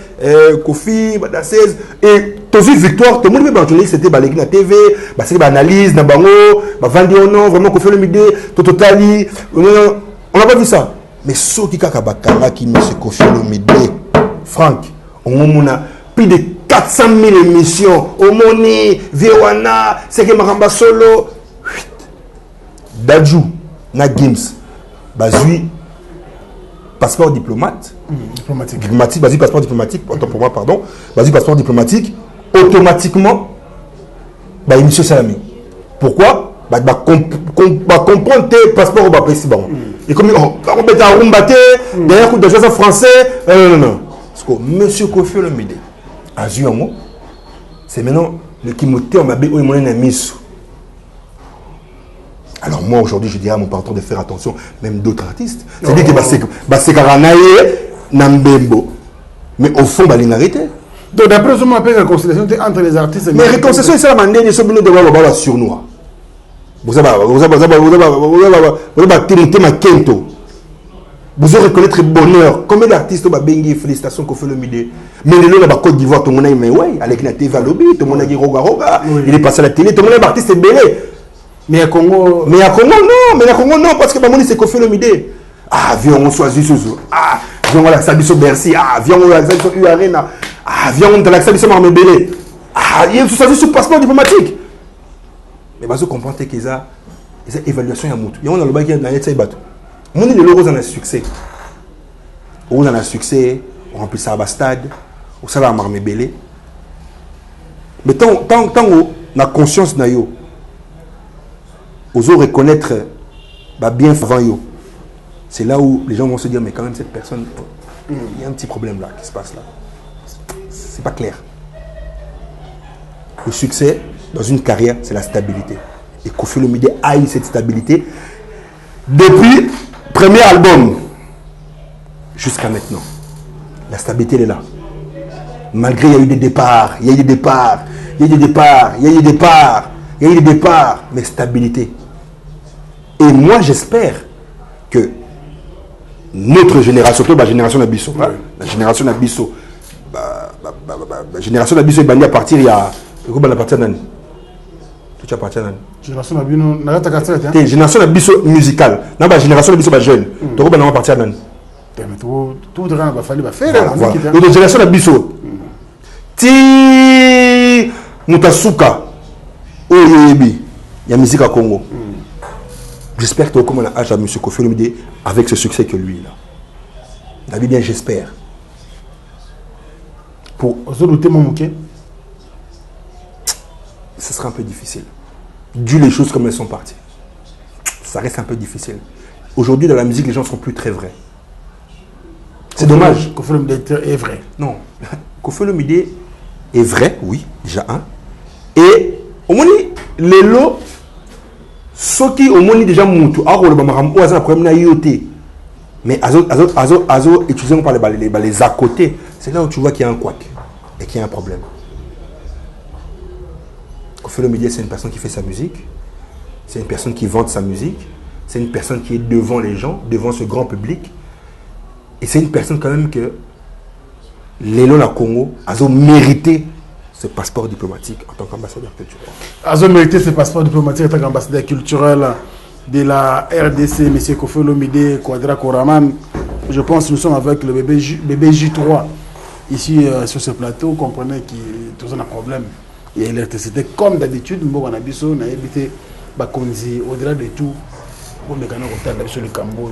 Kofi, et tu as vu Victoire, tout le monde a c'était la TV, c'est l'analyse, Vandi Ono, vraiment Kofi Olomide, Totali. On n'a pas vu ça. Mais ceux qui ont qui M. Kofi Olomide, Franck, on a plus de 400 000 émissions, Omoni, Viwana, Seke Maramba Solo, Dadju, na Gims, Bazui, passeport diplomate, Bazui, passeport diplomatique, autant pour moi, pardon, Bazui, passeport diplomatique, automatiquement, émission Salami. Pourquoi? Comprendre tes passeports au Bapési. Et comme on peut Rumbate, derrière coup de chose français, non. Parce que M. Kofi Olomide, c'est maintenant le Kimoté, on m'a dit, oh, il m'a mis. Alors moi aujourd'hui je dirais à mon patron de faire attention, même d'autres artistes. C'est-à-dire que c'est Karanaye, Nambembo. Mais au fond, il arrêté. Donc d'après ce qu'on appelle la réconciliation entre les artistes. Mais réconciliation, c'est la manière de se mener devant le surnois. Vous avez reconnaître le bonheur. Combien d'artistes ont bengi félicitations qu'on fait le midi. Mais le long de la Côte d'Ivoire, tout le monde a dit, mais ouais, avec la TV à lobby, tout le monde a dit roga, il est passé à la télé, tout le monde est artiste belé. Mais à Congo. Mais à Congo, non, parce que Bamoni, c'est qu'on fait le midi. Ah, viens, on choisit ce jour. Ah, viens, on a l'accès sur Bercy. Ah, viens, on a l'accès sur U-Arena. Ah, viens, on a l'accès sur Marmebélé. Ah, il y a choisi sur passeport diplomatique. Mais vous comprenez qu'ils ont une évaluation à Moutou. Il y a un bac qui est dans les bateaux. Mon île de l'euro, on a succès. On a succès, on remplit ça à stade, on s'en va à Marmebélé. Mais tant qu'on a conscience de yo, on reconnaître bien avant yo. C'est là où les gens vont se dire, mais quand même, cette personne, il y a un petit problème là qui se passe là. C'est pas clair. Le succès dans une carrière, c'est la stabilité. Et Koffi Olomide a eu cette stabilité depuis le premier album jusqu'à maintenant. La stabilité, elle est là. Malgré, il y a eu des départs, mais stabilité. Et moi, j'espère que notre génération, surtout la génération d'Abisso, la génération d'Abisso, la génération d'Abisso est bannie à partir il y a... Tu appartiens à génération d'Abisso, génération d'Abisso musicale. Non, la génération d'Abisso jeune. Tu vas partir à tout le monde va faire. Donc, la génération d'Abisso, Ti Mutasuka, Oyebi, il y a musique à Congo. J'espère que tu as âge à M. Koffi Olomide avec ce succès que lui, là. David, bien, j'espère. Pour ce sera un peu difficile. Dû les choses comme elles sont parties. Ça reste un peu difficile. Aujourd'hui, dans la musique, les gens ne sont plus très vrais. C'est dommage. Koffi Olomide est vrai. Non. Koffi Olomide est vrai, oui, déjà un. Et au moins, les lots, ceux qui au moins déjà moutou, un problème na yoté. Mais azo utilisé par les à côté, c'est là où tu vois qu'il y a un couac et qu'il y a un problème. Koffi Olomide, c'est une personne qui fait sa musique, c'est une personne qui vante sa musique, c'est une personne qui est devant les gens, devant ce grand public, et c'est une personne quand même que les lots la Congo a mérité ce passeport diplomatique en tant qu'ambassadeur culturel. A mérité ce passeport diplomatique en tant qu'ambassadeur culturel de la RDC, M. Koffi Olomide, Kwadra Koraman. Je pense que nous sommes avec le bébé J3 ici sur ce plateau. Vous comprenez qu'il y a un problème. Il y a l'électricité comme d'habitude. Nous avons habité Bakonzi. Au-delà de tout, pour les canaux sur le Cambo,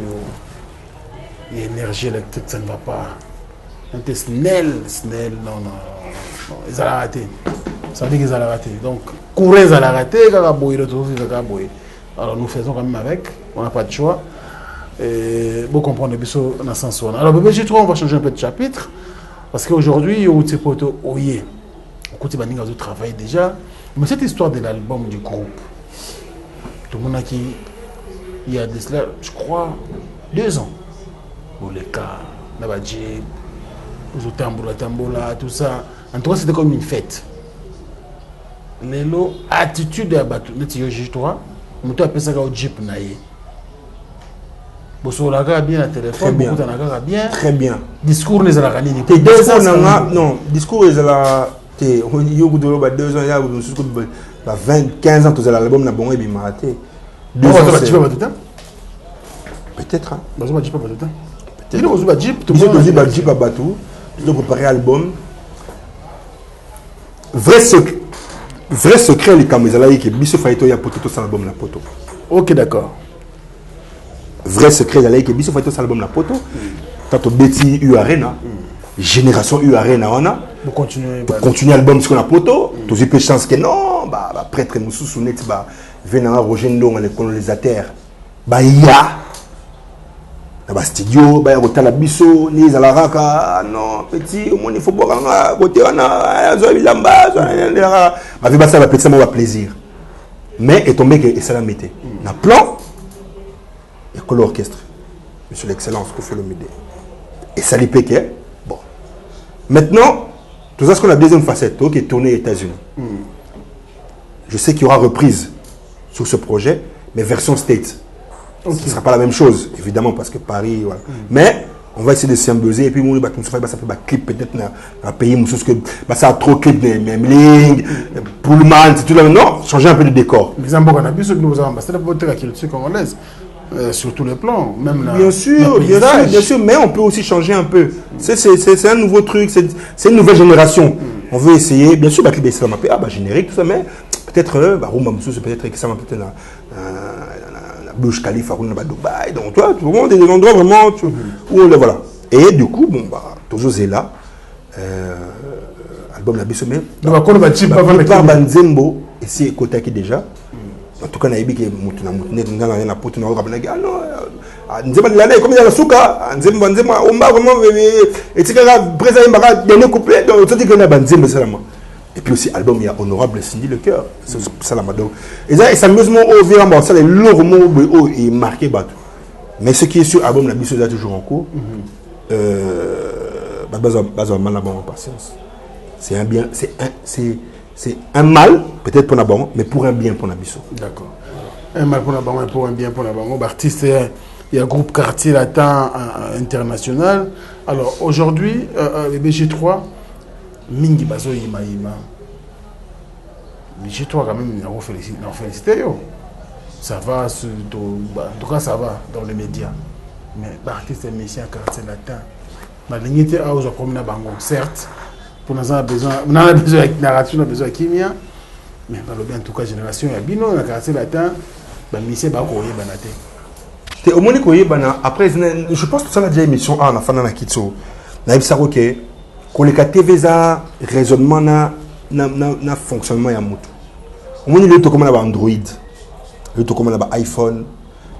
il y a l'énergie électrique, ça ne va pas. Snell, non. Ils ont raté. Ça veut dire qu'ils ont raté. Donc, courir, ils ont raté. Alors, nous faisons quand même avec. On n'a pas de choix. Et vous comprenez bien dans le sens où. Alors, bébé J3, on va changer un peu de chapitre. Parce qu'aujourd'hui, il y a un petit poteau Oye. Côté Baninga, vous travaillez déjà. Mais cette histoire de l'album du groupe, tout le monde a qui. Il y a de cela, je crois, 2 ans. Pour les cas, Nabadji. La tambola, tout ça. En tout cas, c'était comme une fête. Les lots, attitude de Abatou, le J3, on appelle ça au Jeep naïe. Bosso la bien à téléphone, beaucoup d'anaga bien. Très bien. Discours les alagani. Non, discours les ala. T'es au niveau de 2 ans, il y a 15 ans, tout ça l'album n'a bon et bien maté. 2 ans. Peut-être. Il y a un Jeep à Batou. Ils ont préparé l'album. Vrai secret, les Kamizalaï qui Bissou Faito y a poté tout ça l'album la poto. Ok, d'accord. Vrai secret, les qui Bissou Faito ça l'album la poto. Tant Betty U-Arena, génération U-Arena, on a. Pour continuer l'album sur la poto. Tous peu chance que non, prêtre Moussou Sounet, venant à Roger Ndong, les colonisateurs, il y a. Dans studio, il y a un biso, il y a un non, petit, au moins il faut boire un côté, il y a un plaisir. mais est tombé que ça l'a mis. Na plan et que l'orchestre, monsieur l'excellence Koffi Olomide. Et ça lui piquait. Bon. Maintenant, tout ça, c'est la deuxième facette, qui est tournée aux États-Unis. Je sais qu'il y aura reprise sur ce projet, mais version States. Ce ne sera pas la même chose, évidemment, parce que Paris, voilà. Mais on va essayer de s'embeuser et puis on va faire un clip peut-être dans un pays où ça a trop clip de Memling, Pullman, c'est tout là. Non, changer un peu de décor. Sur tous les plans, même la, bien sûr, mais on peut aussi changer un peu. C'est un nouveau truc, c'est une nouvelle génération. On veut essayer, bien sûr, clip ça m'appelle générique, tout ça, mais peut-être, peut-être que ça m'appelle la Burj Khalifa, Dubaï, donc toi, tout le monde des endroits vraiment où on le voilà. Et du coup, bon, toujours là, album la Bissomé. Donc, on va par Banzembo, ici, côté qui déjà. En tout cas, on a dit que et puis aussi, album, il y a Honorable Cindy Le Cœur. C'est ça la madame. Et ça, s'amusement au virement, ça, les lourds mots est marqué. Mais ce qui est sur l'album, la mission est toujours en cours. Patience. C'est un bien, c'est un mal, peut-être pour Nabango, mais pour un bien pour Nabiso. D'accord. Un mal pour Nabango et pour un bien pour Nabango. Artiste, il y a un groupe Quartier Latin international. Alors aujourd'hui, le BG3, Mingi Bazo Imaïma. BG3 quand même, on félicité. Ça va, en tout cas ça va dans les médias. Mais l'artiste est Messia Quartier Latin. La ligne était à aujourd'hui comme Nabango, certes. On a besoin de narration, on a besoin de Kimia, mais en tout cas, génération, il y a Bino, on a cassé la temps, Monsieur Bakoye Banate. Au moins, après, je pense que ça a déjà émission on a fait dans la Kitso. On a vu ça, que les TV, raisonnement, na fonctionnement, il y a moto. Au moins, il y a comme Android, il y a comme iPhone,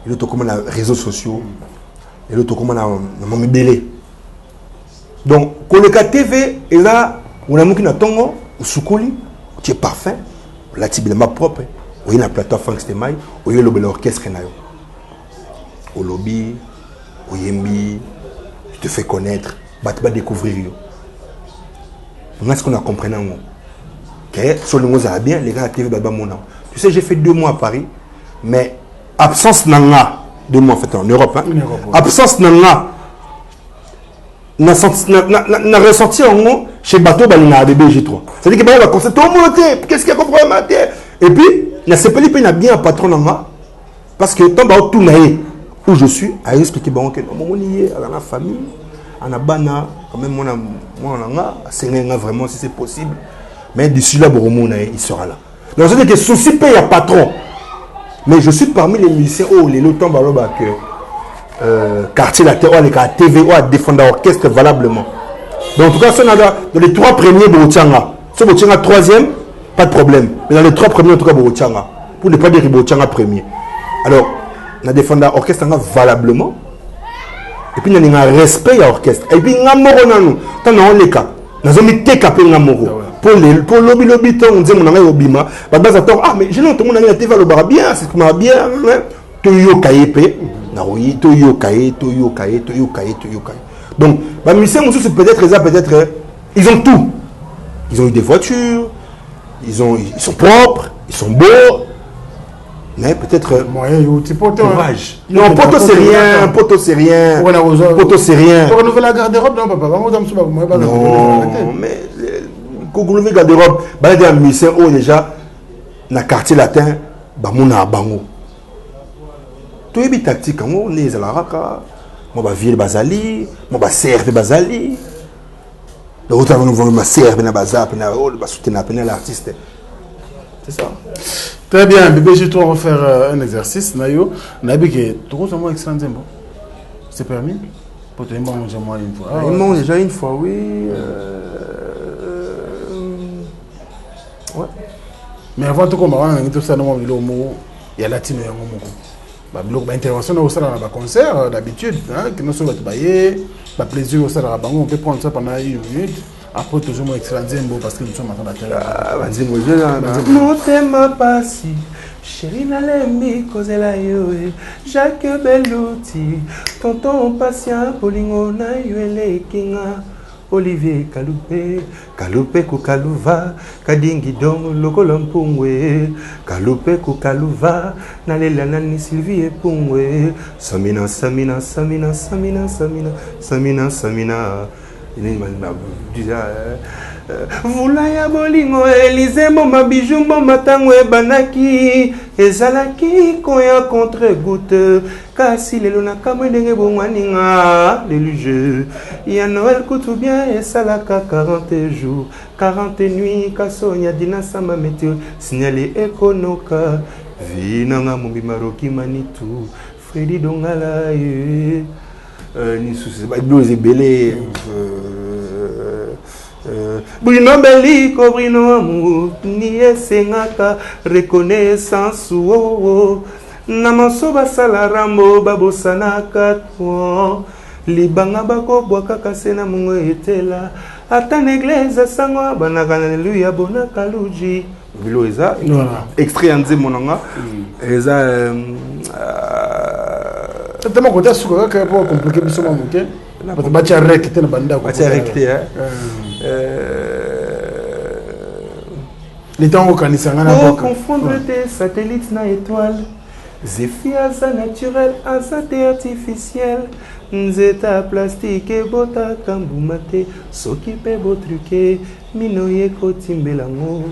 il y a comme réseaux sociaux, il y a comme mobile. Donc, quand le TV est là, on a mis un tongo, au soukoli, qui est parfait, la tiblement propre, on a la plateforme Frank Stemai, on a l'orchestre, au lobby, au yembi, tu te fais connaître, tu vas découvrir. On a ce qu'on a compris. Sur le mot bien, les gars à TV, tu sais, j'ai fait 2 mois à Paris, mais absence nanga, 2 mois en fait en Europe, absence nanga. Na ressenti en gros chez Bateau Balina de BG3. C'est-à-dire que va constater tout le monde, qu'est-ce qu'il y a comme problème à terre. Et puis, na sepeli pe na bien un patron en moi parce que tant ba tout naé où je suis a expliqué bon que mon lié à la famille, à la bana quand même mon nga, c'est vraiment si c'est possible. Mais d'ici là Boromo naé, il sera là. Donc c'est que souci paye à patron. Mais je suis parmi les musiciens les lotons baloba que quartier la terre, les TV, ou à défendre l'orchestre valablement. Donc en tout cas, dans les 3 premiers, Boutianga. Si Boutianga 3e, pas de problème. Mais dans les 3 premiers, en tout cas, Boutianga. Pour ne pas dire Boutianga premier. Alors, on a défendu l'orchestre valablement. Et puis, on a un respect à l'orchestre. Et puis, on a un tant on les cas. On a mis TKP pour lobby, on dit mon ami Obima. Mais j'ai entendu mon ami TV le bien, c'est comment bien. Toyo Kayepe. Donc, les musiciens, c'est peut-être, ils ont tout. Ils ont eu des voitures, ils sont propres, ils sont beaux, mais peut-être courage. Non, poteau c'est rien. Pour renouveler la garde-robe, non, papa. Non, mais pour renouveler la garde-robe, les musiciens, déjà, dans le quartier latin, Bamuna Bango. Tout est tactique, on est à la raka, on va vivre Bazali, on va servir Bazali. Le retour on va servir Bazali, on va soutenir l'artiste. C'est ça. Très bien, bébé, je dois refaire un exercice. Nayo, Nabi, tu as un extra tempo. C'est permis? Pour te manger moi une fois. Il mange déjà une fois, oui. Ouais. Mais avant tout, comme on a tout ça, il y a latino et intervention au sein d'un concert d'habitude, que nous sommes baillés, plaisir au sein d'un on peut prendre ça pendant 1 minute. après toujours excellent Zembo parce que nous sommes en train Nzembo motema pasi chéri nalembi kozela yo Jacques Beluti tonton patient bolingo na yo elekinga Olivier Kalupe kukaluva kadingi dongo lokola mpungwe Kalupe kukaluva nalela nani Sylvie pungwe Samina Vula ya bolingo Elize moma bijou moma tango ebanaki ezalaki koya contre goutte kasi lelo na kamwe ndenge bongwaninga leluge ya Noël kutu bien esalaka 40 jours 40 nuits kasonya dina sama météo signalé ekonoka vinanga mumbi maroki manitu Freddy Dongala ni souci ba doze belé Bruno Beliko, Bruno Amour, ni esengaka reconnaissance oh Namaso basala rambo babosanaka to libanga bako bwaka kasena mungo etela ata n'église sango banaka haleluya bona kaluji bilo eza extrait anze monanga eza tellement côté suka ka pour compliquer biso mamuke bacha recte na banda ko bacha recte les temps au kanisanga na boka confondre tes satellites na étoiles Zéphyr asa naturel asa artificiel nzeta plastique bota kambumate soki pe botruke minoye kotimbelango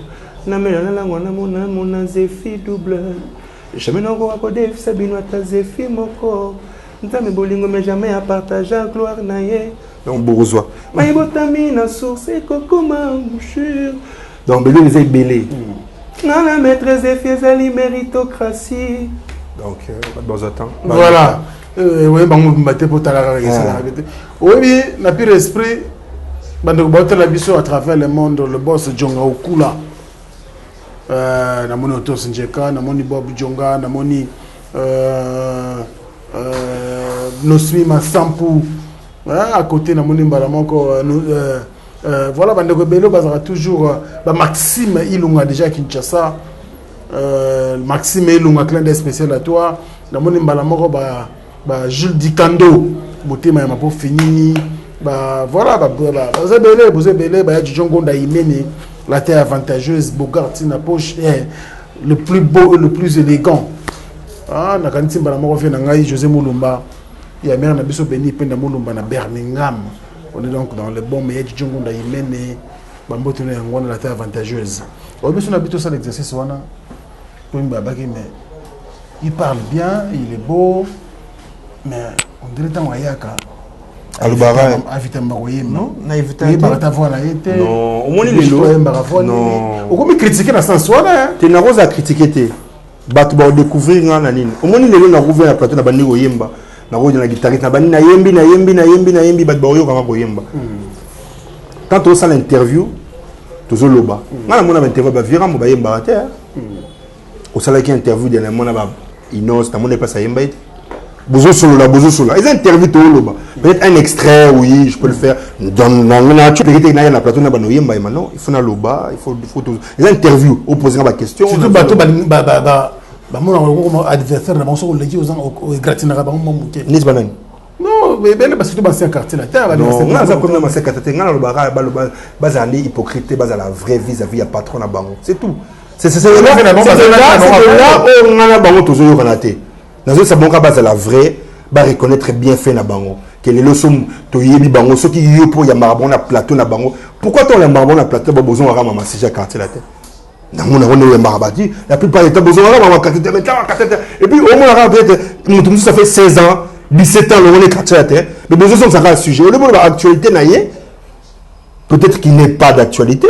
na melana lango na mona Zéphyr double jamais n'ongo akode sabino ata Zéphyr moko ntame bolingo mais jamais à partager gloire na ye donc bourgeois mais botami na source kokoma bouchure donc belé les belé na la maîtresse Zéphyr zali méritocratie donc pas de bon temps voilà oui bango mbaté pour talaka oui na pire esprit bande ko la biso à travers le monde le boss Djonga Okula na moni Otos Njeka na moni Bob Djonga na moni Nosmi Masampu à côté na moni mbala moko voilà bande ko belo bazara toujours Maxime Ilunga déjà Kinshasa Maxime Ilunga clin d'œil spécial à toi na moni mbala moko Jules Dikando motema ya mapo fini voilà vous belé ya Djongo Ndaimene la terre avantageuse Bogart na poche le plus beau et le plus élégant na kaniti mbala moko fe na ngai José Moulumba ya mère na biso Beni Penda Moulumba na Birmingham on est donc dans le bon mais ya Djongo Ndaimene bamboto na yango la terre avantageuse on biso na bito ça l'exercice wana pour mbabaki mais il parle bien il est beau mais on dirait tant wayaka alubara invité mbakoyemba non na invité barata voilà été non au moins lelo non on comme critiquer na sens wana te na rosa critiquer te bat ba découvrir ngana nini au moins lelo na rouvrir na plateau na bandi koyemba na roja na guitariste na bandi na yembi bat ba yoka koyemba quand on sent l'interview toujours loba ngana mona interview ba vira mo ba yemba te au sala qui interview de na mona ba inos ta mona pas sa yemba Bozo solo. Ils interviewent tout le bas. Peut-être un extrait, oui, je peux le faire. Dans la nature, la plateau n'a pas il faut na loba, il faut tout. Ils interviewent, opposant la question. Surtout bateau mon adversaire na banso le dit aux gens au gratinera ba mo muke. Nis banane. Non, mais ben parce que dans un quartier la terre, non, on a ça comme dans un quartier, ngana loba bazali hypocrite, bazala vrai vis-à-vis à patron na bango. C'est tout. C'est là où on a bango toujours yokanate. Dans ce bon cas, la vraie, va reconnaître bien fait na bango. Que les leçons, to yebi bango, ceux qui y pour y a marabon na plateau na bango. Pourquoi ton la marabon na plateau, ba besoin de rama si j'ai quartier la tête. Na mon on est marabati. La plupart du temps, besoin de rama quartier. Et puis au moins la peut-être, nous ça fait 16 ans, 17 ans, on est quartier la tête. Mais besoin de ça un sujet. Au niveau de l'actualité naïe, peut-être qu'il n'est pas d'actualité.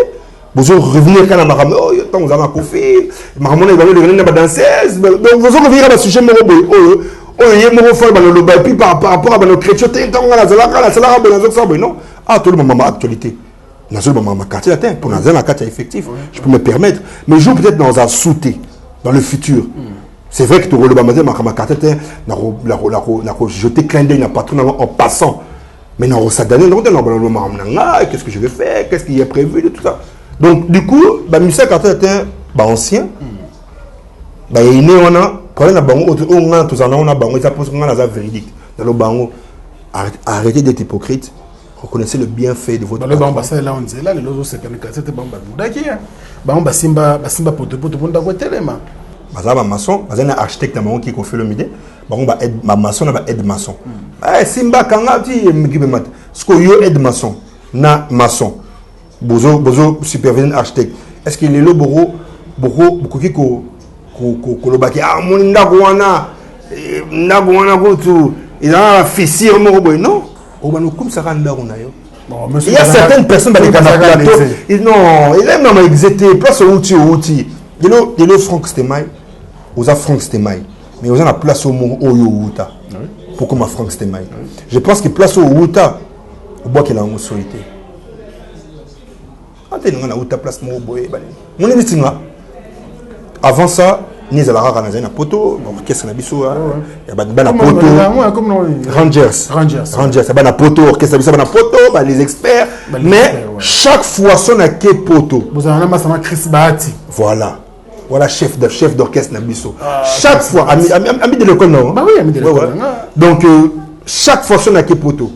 Vous allez revenir quand on a oh, tant vous avez un coffee, maman il va venir dans danseuse. Donc vous allez revenir à ce sujet mon oh, il y a mon frère dans le bas puis par rapport à nos chrétienté quand on a la non. Ah tout le moment actualité. Dans ce moment ma carte là pour dans un carte effectif, je peux me permettre mais je peut-être dans un sauté dans le futur. C'est vrai que tu le bas ma carte là la jeter clin d'œil na patron en passant. Maintenant, on s'adonne, qu'est-ce que je vais faire, qu'est-ce qui est prévu, de tout ça. Donc, du coup, Michel Carter était ancien. Il est né, on a, quand on a véridique. Dans le bango, arrêtez d'être hypocrite. Reconnaissez le bienfait de votre patron. Maçon, un architecte qui fait le midi, ma maçon va aide maçon. Simba kanga ti mat. Ce que yo aide maçon, na maçon. Bozo superviseur architecte. Est-ce qu'il est le boro qui ko le baki ah mon ndagwana go tu il a fissure mo boy non. On va nous comme ça rendre on a yo. Il y a certaines personnes dans les plateaux. Non, il aime normalement exéter place outil. Il est Franck Stemay. Vous avez Franck Stemay. Mais vous avez la place au mot Oyo-Outa. Pourquoi ma Franck Stemay? Je pense que place au Outa, au bois qu'il a en solité. Avant ça, nous avons un poteau, orchestre na biso, il y a un poteau, Rangers, il y a un poteau, orchestre na biso, il y a un poteau, les experts, mais chaque fois, son a quel poteau. Vous avez un Chris Bahati. Voilà chef d'orchestre na biso. Chaque fois, ami de l'école non. Bah oui, ami de l'école. Donc chaque fois son a quel poteau.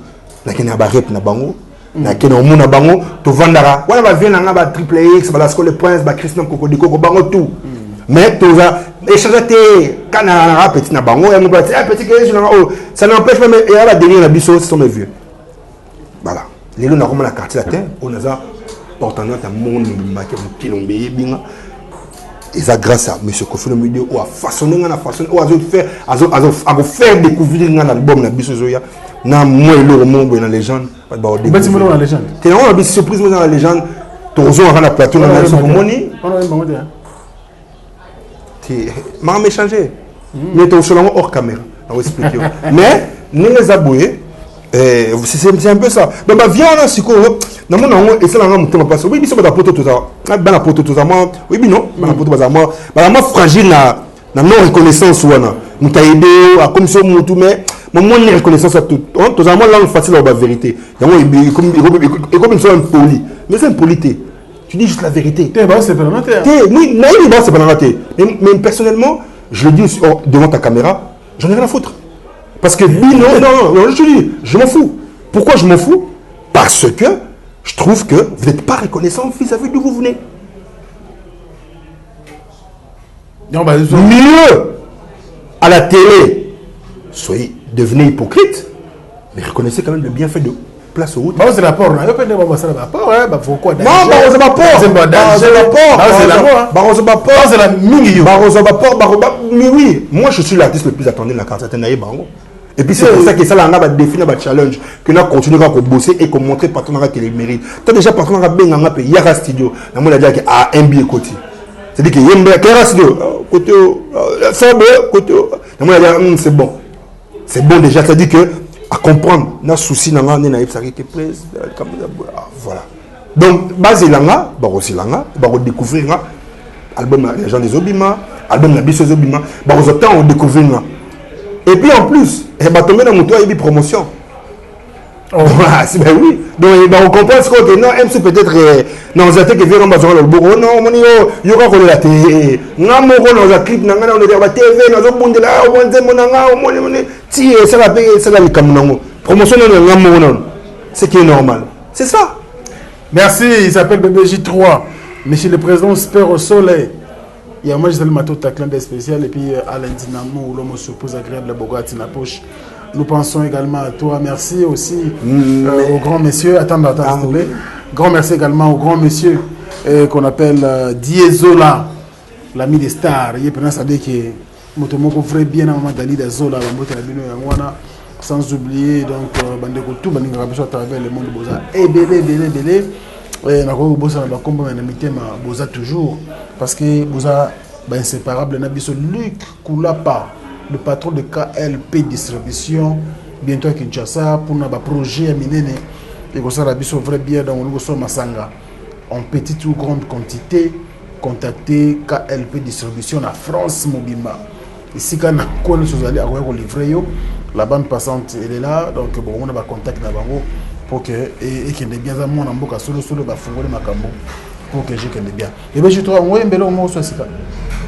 Na kena ba rep na bango. Na kena omu na bango to vandara. Wana ba vient na ba triple X, ba la Skol le Prince, ba Christian Kokodiko ko bango tout. Mais tu vas échanger tes canards petit na bango et mon petit que ça n'empêche pas mais il y a la dernière na biso ce sont mes vieux. Voilà. Les gens na la quartier latin, on a portant à monde maké kilombe binga. Et ça grâce à M. Kofi Olomide ou à façonner la façon ou à faire découvrir un album na biso zoya na moi le monde dans légende pas ba découvrir dans la légende. T'es on a surprise dans la légende tozo on a la plateau dans la moni. M'a échangé. Mais tu es hors caméra. On va expliquer. Mais nous les aboués, c'est un peu ça. Donc, viens là, c'est quoi? Dans mon nom, et c'est là où on passe. Oui, mais c'est pas la poteau tout ça. Ben la poteau tout ça. Oui, mais non. Ben la poteau tout ça. Moi, fragile na non reconnaissance ou na. Nous t'as aidé à comme ça tout mais moi non reconnaissance à tout. Tout ça moi là facile la vérité. Comme ils sont impolis. Mais c'est impolité. Tu dis juste la vérité. C'est pas la raté. Oui, c'est pas la raté. Mais personnellement, je le dis devant ta caméra, j'en ai rien à foutre. Parce que non, je te dis, je m'en fous. Pourquoi je m'en fous? Parce que je trouve que vous n'êtes pas reconnaissant vis-à-vis d'où vous venez. Mieux à la télé, devenez hypocrite, mais reconnaissez quand même le bienfait de place au route. C'est rapport. Non, c'est mais oui, moi je suis l'artiste le plus attendu de la carte. Et puis c'est pour ça que ça a défini un challenge que nous continuons à bosser et qu'on montre partenariat qu'il mérite. Tu as déjà partenariat bien dans il y a un studio. On a dit qu'il y a un billet côté. C'est-à-dire qu'il y a un studio côté côté. On a dit c'est bon. C'est bon déjà, c'est-à-dire que à comprendre na souci na naïf ça qui plaise voilà. Donc base langa, ba aussi langa, ba découvrir album les gens des Obima, album la biso Obima, ba autant on découvrir. Et puis en plus, elle va tomber dans mon toit et puis promotion. Ben oui. Donc on comprend ce que non, MC peut-être non, on a été que vient en bas le bureau non, mon il y aura qu'on la télé. Non, mon rôle dans un clip on est à TV, dans un monde là, on dit mon ti ça va payer ça va comme promotion non, c'est qui est normal. C'est ça. Merci, il s'appelle BBJ3. Monsieur le président Super au soleil. Il y a moi je salue Mato Taclin spécial et puis Alain Dinamo l'homme surprise agréable la Bogati na poche. Nous pensons également à toi. Merci aussi au grand monsieur. Attends, s'il te plaît. Grand merci également au grand monsieur qu'on appelle Diezola, l'ami des stars. Il est ça dit que Motomoko ferait bien à Maman Dali Zola, sans oublier donc Bandeko tout Bandinga à travers le monde Boza. Et belé. On a bossé dans le combat Boza toujours parce que Boza inséparable. Nabiso Luc Koulapa, le patron de KLP Distribution, bientôt à Kinshasa, pour un projet à Minene. Et comme ça, la biso vrai bien dans le Masanga. En petite ou grande quantité, contacter KLP Distribution à France Mobima. Ici, quand on a connu ce aller à livrer, La bande passante, elle est là. Donc, bon, on a un contact là-bas pour que et qu'il y ait bien à mon amboka solo va fongole makambo pour que j'ai qu'il y ait bien. Et bien, je trouve un ouais mbelo mo so sika.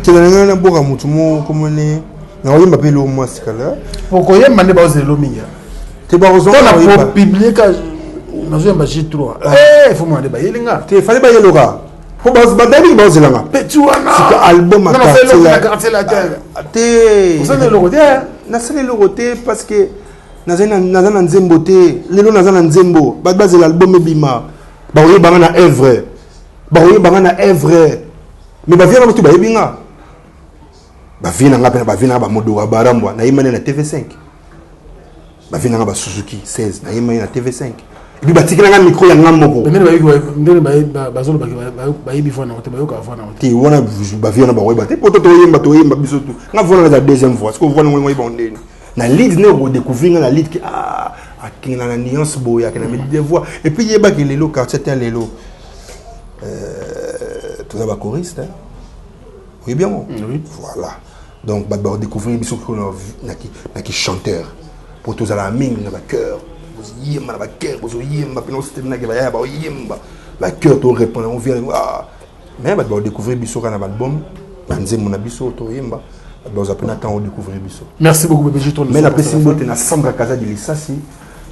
Tu as un boka mutumo comme ne na oyi mbape lo mo sika là. Pourquoi y mande ba zelo minga. Tu ba raison pour publier ka na zo mba J3. Il faut demander ba yelinga. Tu fallait ba yeloka. Pour ba dabi ba zelanga. Petuana. C'est album à quartier la terre. Te. Vous savez le côté na sale le côté parce que nazana nzembo te lelo nazana nzembo baze l'album ebima ba oye banga na œuvre mais ba viena mutu ba yebinga ba viena ngapa ba viena ba modoka barambwa na imane na TV5 ba viena ngaba Suzuki 16 na imane na TV5 et puis ba tikina nga micro ya ngamoko ndene ba zolo ba yebi fona te ba yoka fona te wona ba viena ba oye ba te poto to yemba biso tu nga vona la deuxième fois parce que vona ngoyi ba ndeni na lead ne redécouvrir la lead qui qui na nuance boya qui na met des voix et puis yeba que lelo quartier tel lelo tout ça ba choriste hein? Oui bien oui. Voilà donc ba redécouvrir biso ko na qui chanteur pour tous à la mine na ba cœur vous yemba na ba cœur vous yemba puis non c'était na que ba yemba ba cœur to répondre on vient mais ba redécouvrir biso kana ba album banze mon biso to yemba. Dans un peu de temps, on découvre Bissot. Merci beaucoup, bébé. Mais la personne qui est Sandra Casa de Lissassi,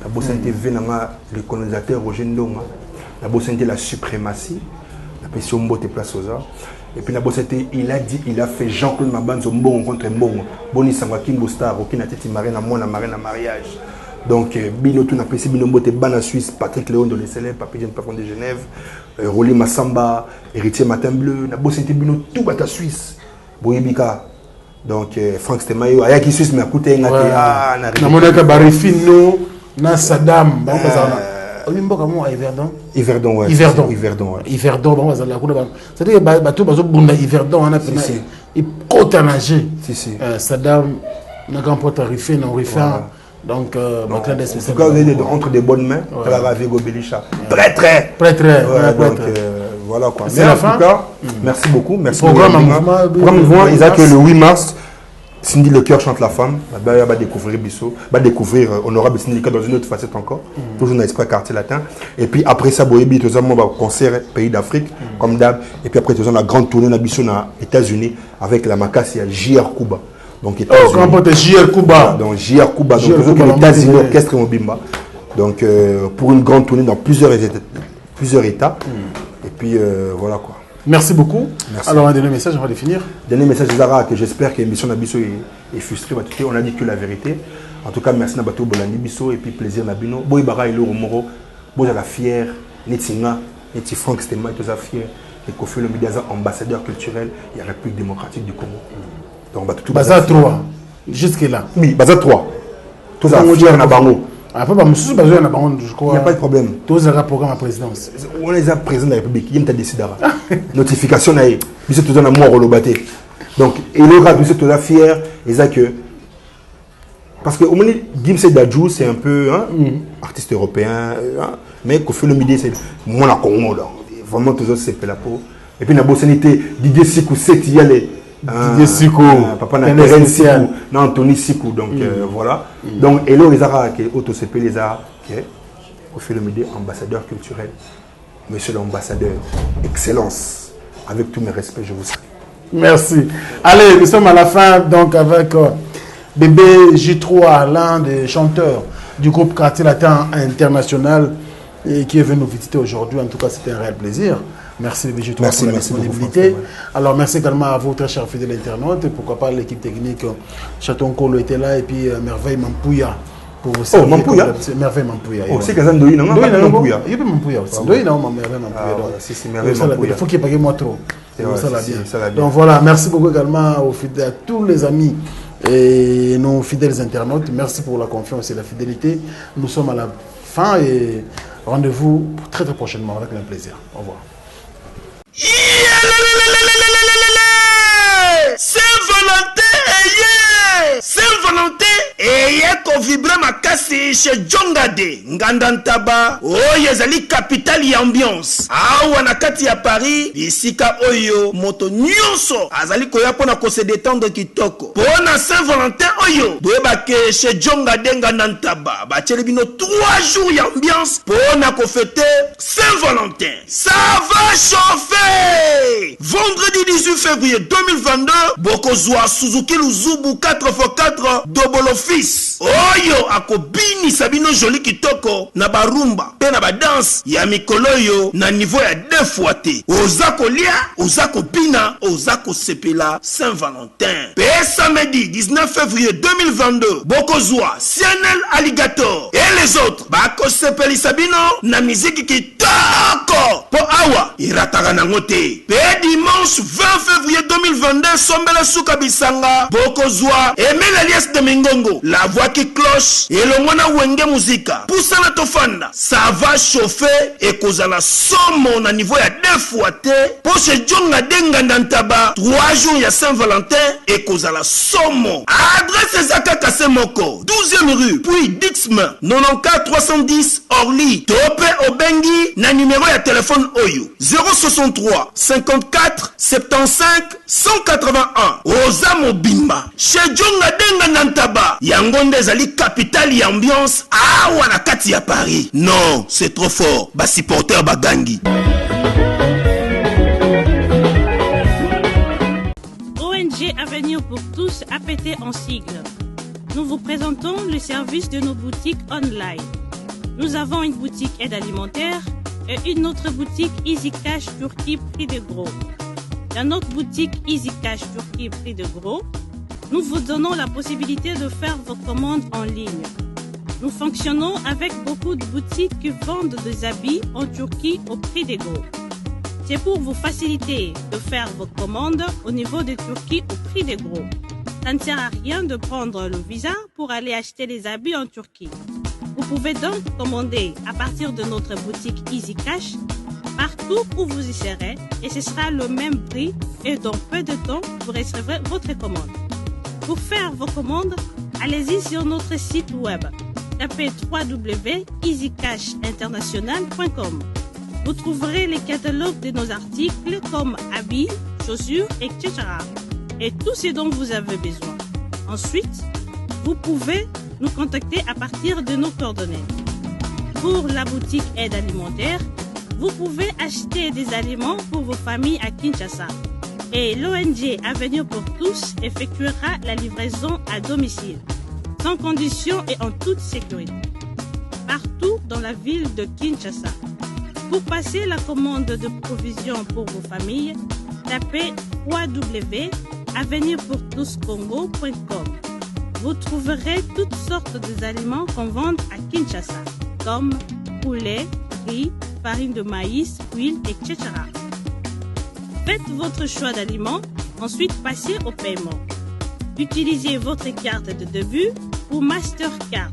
la personne qui est le colonisateur Roger Ndonga, la personne qui est la suprématie, la personne qui est place aux arts. Et puis la personne il a dit, il a fait Jean-Claude Mabanzo Mbongo contre Mbongo. Boni Sangwa Kimbo Star, aucune tête marraine à moi, la marraine à mariage. Donc, Bino tout n'a pas Bino Mbote Ban en Suisse, Patrick Léon de l'Essélève, Papi Jean Pafon de Genève, Rolly Massamba, Héritier Matin Bleu, la personne Bino tout bat à Suisse. Boyebika. Donc Franck Stemayo aya qui suisse mais écoutez na monaka barifino na Saddam ba mboka mo Yverdon ouais Yverdon ba za la kuna ba c'est-à-dire bato bazo bunda Yverdon na pena il côte à nager Saddam na grand porte rifé na rifin donc en tout cas vous êtes entre des bonnes mains la Ravego Belisha très voilà quoi. Mais en tout cas, merci beaucoup. Merci pour le mouvement. Ils ont que le 8 mars, Cindy Le Cœur chante la femme. Va découvrir Bissot, va découvrir Honorable Cindy dans une autre facette encore. Toujours dans l'espace quartier latin. Et puis après ça, Boyebi, tout ça, concert pays d'Afrique, comme d'hab. Et puis après, tout ça, la grande tournée de Bissot aux États-Unis avec la Macassi à JR Kuba. Donc JR Kuba. Donc JR Kuba. Donc les États-Unis, orchestre Mobimba. Donc pour une grande tournée dans plusieurs États. Et puis voilà quoi. Merci beaucoup. Merci. Alors un dernier message, on va définir. Dernier message Zara que j'espère que l'émission Nabiso est frustrée. On a dit que la vérité. En tout cas, merci Nabato Bolani Biso et puis plaisir Nabino. Boy Bara et Loro Moro. Boy la fier. Netinga, Neti Franck Stema et tout ça fier. Et Kofi le Médiaza ambassadeur culturel de la République démocratique du Congo. Donc tout Baza 3. Jusque là. Oui, Baza 3. Tout ça fier Nabango. Après, je crois. Il n'y a pas de problème. Tous les programmes à présidence. On est président de la République. Il y a une décidé. Notification, il y a tout un amour au lobaté. Donc, et le rat, tout est fier. Et ça que. Parce que au moins, Gimse Dadjou, c'est un peu artiste européen. Mais Kofi le Midi, c'est moi la Congo. Vraiment, tout ça, c'est la peau. Et puis, la Bossanité, Didier Sikou, c'est y aller. Didier Sikou, papa n'a Terence Sikou, non Anthony Sikou, donc voilà. Donc Hello les Ara qui est auto-CP les Ara qui est au fait le midi ambassadeur culturel, monsieur l'ambassadeur, excellence, avec tous mes respects, je vous salue. Merci. Allez, nous sommes à la fin donc avec bébé J3, l'un des chanteurs du groupe Quartier Latin International et qui est venu nous visiter aujourd'hui. En tout cas, c'était un réel plaisir. Merci les J3 pour la disponibilité. Alors merci également à vous très chers fidèles internautes et pourquoi pas l'équipe technique Chaton Kolo était là et puis Merveille Mampouya pour vous servir. Mampouya. Merveille Mampouya. Oh, c'est Kazan Doïna, non? Mampouya. Il y a Mampouya aussi. Doïna, Merveille Mampouya. Si, Merveille Mampouya. Il faut qu'il paye moi trop. Ça va bien. Donc voilà, merci beaucoup également aux fidèles, à tous les amis et nos fidèles internautes. Merci pour la confiance et la fidélité. Nous sommes à la fin et rendez-vous très très prochainement avec un plaisir. Au revoir. Saint-Valentin, Saint-Valentin eyeko vibre makasi chez Jongade Ngandantaba oyo ezali capitale ya ambiance awa na kati ya Paris bisika oyo moto nyonso azali koya pona ko se détendre kitoko pona Saint-Valentin oyo boyebake chez Jongade Ngandantaba batieli bino 3 jours ya ambiance pona ko fêter Saint-Valentin. Ça va chauffer. Vendredi 18 février 2022 bokozwa Suzuki Luzubu 4x4 double office oyo akobini sabino joli kitoko na barumba pe na badanse ya mikolo yo na niveau ya 2 fois te oza kolia oza kopina oza kosepela Saint-Valentin. Pe samedi 19 février 2022 bokozwa Cianel Alligator et les autres bakosepeli sabino na musique kitoko po awa irataka nango te. Pe dimanche 20 février 2022 sombela suka bisanga bokozwa Emile Alias de Mingongo la voix qui cloche et le mwana wenge muzika poussa na tofanda. Ça va chauffer et kozala somo na niveau ya 2 fois te po chez Jongade Ngandantaba 3 jours ya Saint-Valentin et kozala somo. Adresse Zaka Kasemoko 12e rue puis Dixme 94 310 Orly Tope Obengi na numéro ya téléphone oyo 063 54 75 181 Oza Mobimba chez Jongade Ngandantaba yangonde ezali capitale ya ambiance awa na kati ya Paris. Non, c'est trop fort. Ba supporter bagangi. ONG Avenir pour tous APT en sigle. Nous vous présentons le service de nos boutiques online. Nous avons une boutique aide alimentaire et une autre boutique Easy Cash Turquie prix de gros. Dans notre boutique Easy Cash Turquie prix de gros, nous vous donnons la possibilité de faire vos commandes en ligne. Nous fonctionnons avec beaucoup de boutiques qui vendent des habits en Turquie au prix des gros. C'est pour vous faciliter de faire vos commandes au niveau de Turquie au prix des gros. Ça ne sert à rien de prendre le visa pour aller acheter les habits en Turquie. Vous pouvez donc commander à partir de notre boutique Easy Cash partout où vous y serez et ce sera le même prix et dans peu de temps vous recevrez votre commande. Pour faire vos commandes, allez-y sur notre site web. Tapez www.easycashinternational.com. Vous trouverez les catalogues de nos articles comme habits, chaussures, etc. Et tout ce dont vous avez besoin. Ensuite, vous pouvez nous contacter à partir de nos coordonnées. Pour la boutique aide alimentaire, vous pouvez acheter des aliments pour vos familles à Kinshasa. Et l'ONG Avenir pour tous effectuera la livraison à domicile, sans condition et en toute sécurité, partout dans la ville de Kinshasa. Pour passer la commande de provisions pour vos familles, tapez www.avenirpourtouscongo.com. Vous trouverez toutes sortes d'aliments qu'on vend à Kinshasa, comme poulet, riz, farine de maïs, huile, etc. Faites votre choix d'aliments, ensuite passez au paiement. Utilisez votre carte de début ou Mastercard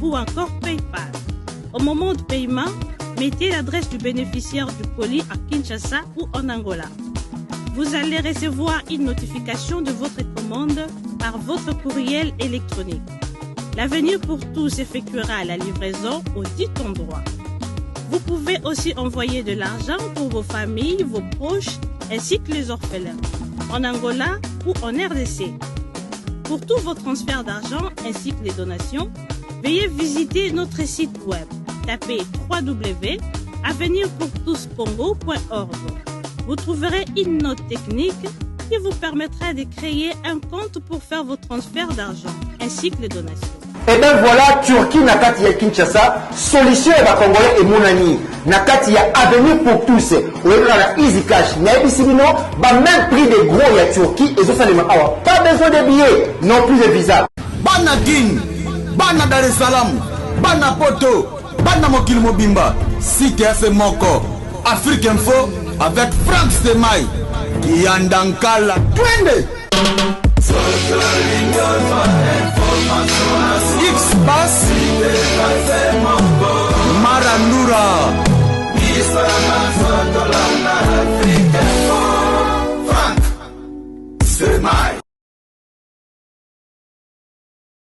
ou encore PayPal. Au moment de paiement, mettez l'adresse du bénéficiaire du colis à Kinshasa ou en Angola. Vous allez recevoir une notification de votre commande par votre courriel électronique. L'Avenir pour tous effectuera la livraison au dit endroit. Vous pouvez aussi envoyer de l'argent pour vos familles, vos proches, ainsi que les orphelins, en Angola ou en RDC. Pour tous vos transferts d'argent ainsi que les donations, veuillez visiter notre site web. Tapez www.avenirpourtouscongo.org. Vous trouverez une note technique qui vous permettra de créer un compte pour faire vos transferts d'argent ainsi que les donations. Et bien voilà, Turquie nakati ya Kinshasa, solution ya Congolais et Mounani. Nakati ya Avenir pour tous. Ou la Easy Cash. Naibisibino, même prix des gros ya Turquie et ça les awa. Pas besoin de billets, non plus de visa. Bana Guine, Bana Dar es Salaam, Bana Poto, Bana Mokil Mobimba, Site FM Moko, Afrique Info avec Frank Stemai, Yandankala, Twende. X-Bass Marandura